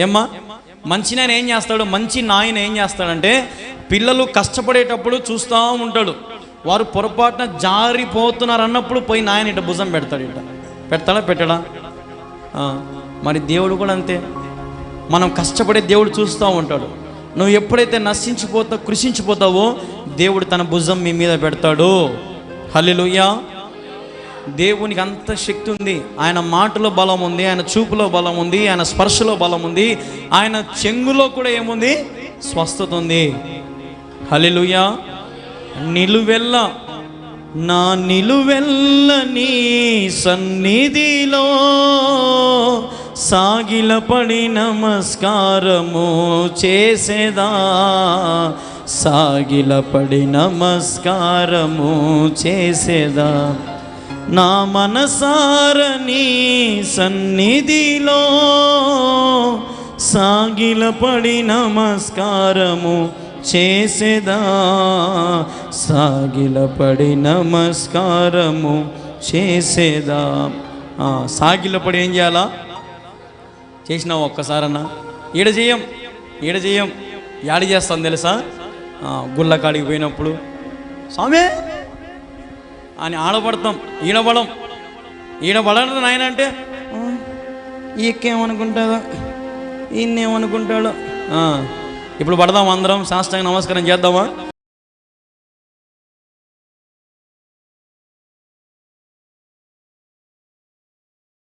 ఏమ్మా? మంచి నాయన ఏం చేస్తాడు? మంచి నాయన ఏం చేస్తాడంటే పిల్లలు కష్టపడేటప్పుడు చూస్తూ ఉంటాడు. వారు పొరపాటున జారిపోతున్నారు అన్నప్పుడు పోయి నాయన ఇట భుజం పెడతాడు. పెడతాడా పెట్టడా? మరి దేవుడు కూడా అంతే. మనం కష్టపడే దేవుడు చూస్తూ ఉంటాడు. నువ్వు ఎప్పుడైతే కృషించిపోతావో దేవుడు తన భుజం మీ మీద పెడతాడు. హల్లెలూయా. దేవునికి అంత శక్తి ఉంది. ఆయన మాటలో బలం ఉంది, ఆయన చూపులో బలం ఉంది, ఆయన స్పర్శలో బలం ఉంది, ఆయన చెంగులో కూడా ఏముంది? స్వస్థత ఉంది. హల్లెలూయా. నిలువెల్ల నా నిలువెల్ల నీ సన్నిధిలో సాగిలపడి నమస్కారము చేసేదా, సాగిలపడి నమస్కారము చేసేదా, నా మనసారని సన్నిధిలో సాగిలపడి నమస్కారము చేసేదా, సాగిలపడి నమస్కారము చేసేదా. సాగిలపడి ఏం చేయాలా? చేసినావు ఒక్కసారన్నా? ఈడ చేయం యాడి చేస్తాం తెలుసా? గుళ్ళకాడికి పోయినప్పుడు స్వామి అని ఆడపడతాం, ఈడపడడం నాయన అంటే ఈకేమనుకుంటాడో ఈయన్నేమనుకుంటాడో. ఇప్పుడు పడదాం అందరం, సాష్టాంగ నమస్కారం చేద్దామా?